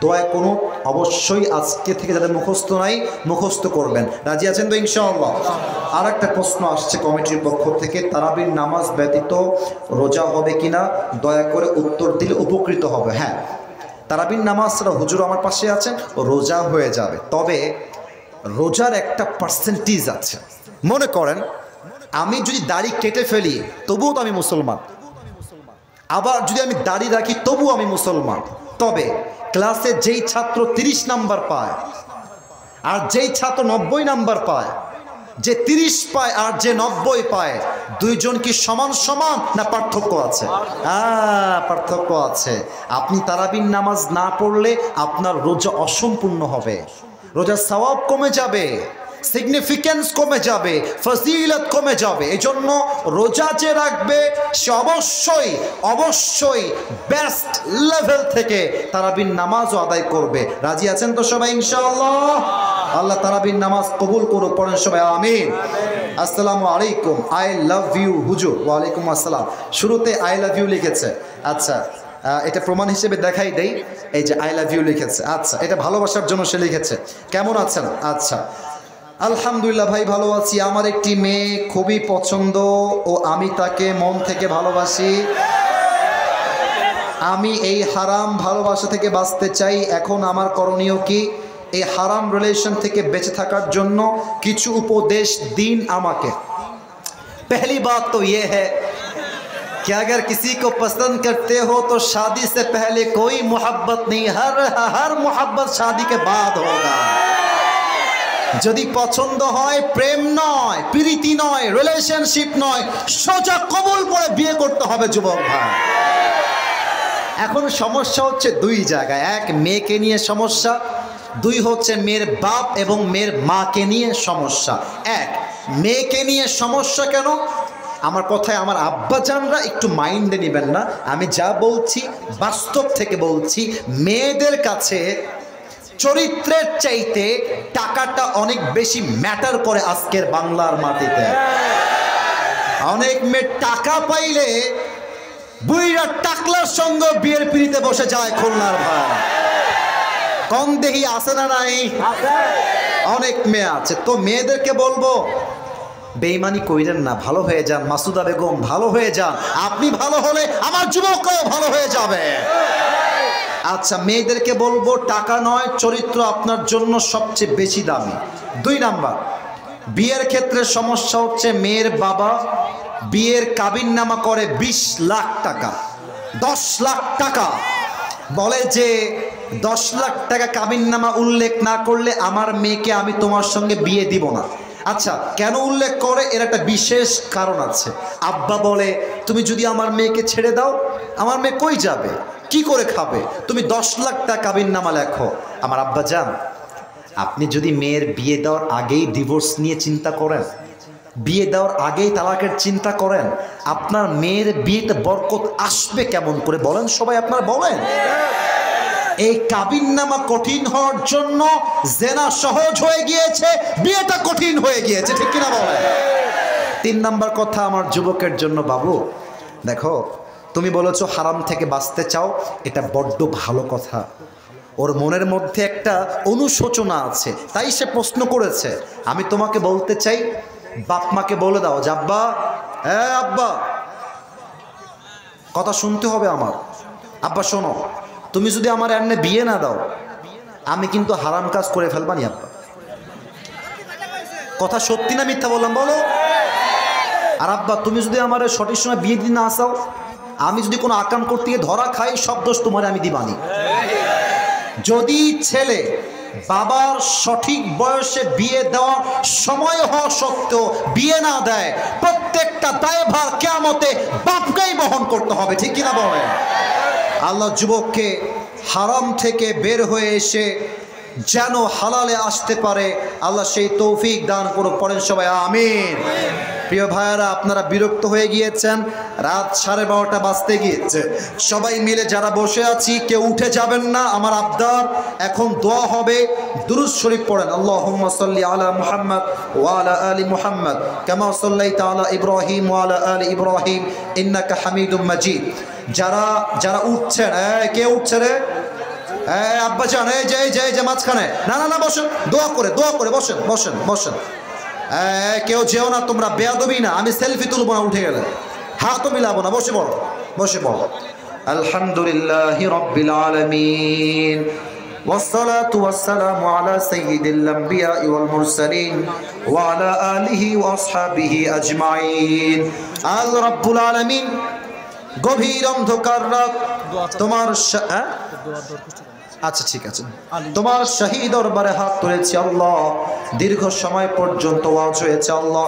দোয়ায়ে কুনুত অবশ্যই আজকে থেকে যাদের মুখস্থ নাই মুখস্থ করবেন। রাজি আছেন তো ইনশাআল্লাহ? আর একটা প্রশ্ন আসছে কমিটির পক্ষ থেকে, তারাবির নামাজ ব্যতীত রোজা হবে কিনা, দয়া করে উত্তর দিলে উপকৃত হবে। হ্যাঁ, তারাবির নামাজরা হুজুর আমার পাশে আছেন, রোজা হয়ে যাবে। তবে রোজার একটা পার্সেন্টেজ আছে। মনে করেন আমি যদি দাড়ি কেটে ফেলি তবুও তো আমি মুসলমান, আবার যদি আমি দাড়ি রাখি তবুও আমি মুসলমান। তবে ক্লাসে যেই ছাত্র 30 নাম্বার পায় আর যেই ছাত্র 90 নাম্বার পায়, যে 30 পায় আর যে 90 পায়, দুইজন কি সমান সমান না পার্থক্য আছে? পার্থক্য আছে। আপনি তারাবির নামাজ না পড়লে আপনার রোজা অসম্পূর্ণ হবে, রোজার সওয়াব কমে যাবে, সিগনিফিকেন্স কমে যাবে, ফজিলত কমে যাবে। এজন্য রোজা যে রাখবে সে অবশ্যই অবশ্যই বেস্ট লেভেল থেকে তারাবির নামাজও আদায় করবে। রাজি আছেন তো সবাই ইনশাআল্লাহ? আল্লাহ তারাবির নামাজ কবুল করুক, পড়েন সবাই আমিন। আসসালামু আলাইকুম, আই লাভ ইউ হুজুর। ওয়ালাইকুম আসসালাম। শুরুতে আই লাভ ইউ লিখেছে, আচ্ছা এটা প্রমাণ হিসেবে দেখাই দেই, এই যে আই লাভ ইউ লিখেছে। আচ্ছা এটা ভালোবাসার জন্য সে লিখেছে। কেমন আছেন? আচ্ছা আলহামদুলিল্লাহ ভাই ভালো আছি। আমার একটি মেয়ে খুবই পছন্দ ও আমি তাকে মন থেকে ভালোবাসি। আমি এই হারাম ভালোবাসা থেকে বাঁচতে চাই, এখন আমার করণীয় কি? এই হারাম রিলেশন থেকে বেঁচে থাকার জন্য কিছু উপদেশ দিন আমাকে। पहली बात तो ये है कि अगर किसी को पसंद करते हो तो शादी से पहले कोई मोहब्बत नहीं, हर मोहब्बत शादी के बाद होगा। যদি পছন্দ হয় প্রেম নয়, প্রীতি নয়, রিলেশনশিপ নয়, সোজা কবুল করে বিয়ে করতে হবে যুবক ভাই। এখন সমস্যা হচ্ছে দুই জায়গায়, এক মেয়েকে নিয়ে সমস্যা, দুই হচ্ছে মেয়ের বাপ এবং মেয়ের মাকে নিয়ে সমস্যা। এক মেয়েকে নিয়ে সমস্যা কেন? আমার কথায় আমার আব্বাজানরা একটু মাইন্ডে নেবেন না, আমি যা বলছি বাস্তব থেকে বলছি। মেয়েদের কাছে চরিত্রের চাইতে টাকাটা অনেক বেশি ম্যাটার করে আজকের বাংলার মাটিতে। অনেক মেয়ে টাকা পাইলে বুইরা টাকলার সঙ্গে বিয়ের পিড়িতে বসে যায় খুলনার ভাই। কম দেহি আছে না নাই? অনেক মেয়ে আছে। তো মেয়েদেরকে বলবো বেঈমানি কইরেন না, ভালো হয়ে যান। মাসুদা বেগম ভালো হয়ে যান, আপনি ভালো হলে আমার যুবকও ভালো হয়ে যাবে। আচ্ছা মেয়েদেরকে বলবো টাকা নয় চরিত্র আপনার জন্য সবচেয়ে বেশি দামি। দুই নাম্বার, বিয়ের ক্ষেত্রে সমস্যা হচ্ছে মেয়ের বাবা বিয়ের কাবিননামা করে 20 লাখ টাকা, 10 লাখ টাকা, বলে যে 10 লাখ টাকা কাবিননামা উল্লেখ না করলে আমার মেয়েকে আমি তোমার সঙ্গে বিয়ে দিব না। আচ্ছা কেন উল্লেখ করে? এর একটা বিশেষ কারণ আছে। আব্বা বলে তুমি যদি আমার মেয়েকে ছেড়ে দাও আমার মেয়ে কই যাবে, কি করে খাবে, তুমি 10 লাখ টাকা কাবিননামা লেখো। আমার আব্বা জান, আপনি যদি মেয়ের বিয়ে দেওয়ার আগেই ডিভোর্স নিয়ে চিন্তা করেন, বিয়ে দেওয়ার আগেই তালাকের চিন্তা করেন, আপনার মেয়ের বিয়েতে বরকত আসবে কেমন করে বলেন? সবাই আপনারা বলেন। এই কাবিননামা কঠিন হওয়ার জন্য জেনা সহজ হয়ে গিয়েছে, বিয়েটা কঠিন হয়ে গিয়েছে, ঠিক কিনা বলেন? 3 নাম্বার কথা আমার যুবকের জন্য, বাবু দেখো তুমি বলেছো হারাম থেকে বাঁচতে চাও, এটা বড্ড ভালো কথা। ওর মনের মধ্যে একটা অনুশোচনা আছে, তাই সে প্রশ্ন করেছে। আমি তোমাকে বলতে চাই বাপ মাকে বলে দাও যে আব্বা, হ্যাঁ আব্বা, কথা শুনতে হবে আমার। আব্বা শোনো, তুমি যদি আমার এমনি বিয়ে না দাও আমি কিন্তু হারাম কাজ করে ফেলবানি আব্বা। কথা সত্যি না মিথ্যা বললাম বলো? আর আব্বা তুমি যদি আমার সঠিক সময় বিয়ে দিন না আসাও, আমি যদি কোনো আকাম করতে গিয়ে ধরা খাই সব দোষ তোমার আমি দিবানি। যদি ছেলে বাবার সঠিক বয়সে বিয়ে দেওয়ার সময় হওয়া সত্ত্বেও বিয়ে না দেয়, প্রত্যেকটা দায়ভার কিয়ামতে বাপকেই বহন করতে হবে, ঠিক কিনা বলেন? আল্লাহ যুবককে হারাম থেকে বের হয়ে এসে যেন হালালে আসতে পারে, আল্লাহ সেই তৌফিক দান করুক, পড়েন সবাই আমিন। প্রিয় ভাইয়েরা, আপনারা বিরক্ত হয়ে গিয়েছেন, রাত 12:30 বাজতে গিয়েছে, সবাই মিলে যারা বসে আছি কেউ উঠে যাবেন না। আমার আবদার, এখন দোয়া হবে, দুরূদ শরীফ পড়েন। আল্লাহুম্মা সাল্লি আলা মুহাম্মদ ওয়া আলা আলি মুহাম্মদ কামা সাল্লাইতা আলা ইব্রাহিম ওয়া আলা আলি ইব্রাহিম ইন্নাকা হামিদুম মাজিদ। যারা উঠছেন, কে উঠছে রে? আব্বা জান, এই যে মাঝখানে, না না না বসেন, দোয়া করে বসেন বসেন বসেন। কেউ যেও না তোমরা, বেয়াদবি না, আমি সেলফি তুলবো না উঠে গেলে, হাতও মিলাবো না, বসে পড়ো। আলহামদুলিল্লাহি রাব্বিল আলামিন والصلاة والسلام على سيد الأنبياء والمرسلين وعلى آله وأصحابه أجمعين আল্লাহ রাব্বুল আলামিন গভীর অন্ধকার রাত তোমার আচ্ছা ঠিক আছে তোমার শাহী দরবারে হাত তুলেছি আল্লাহ দীর্ঘ সময় পর্যন্ত ওয়াজ হয়েছে আল্লাহ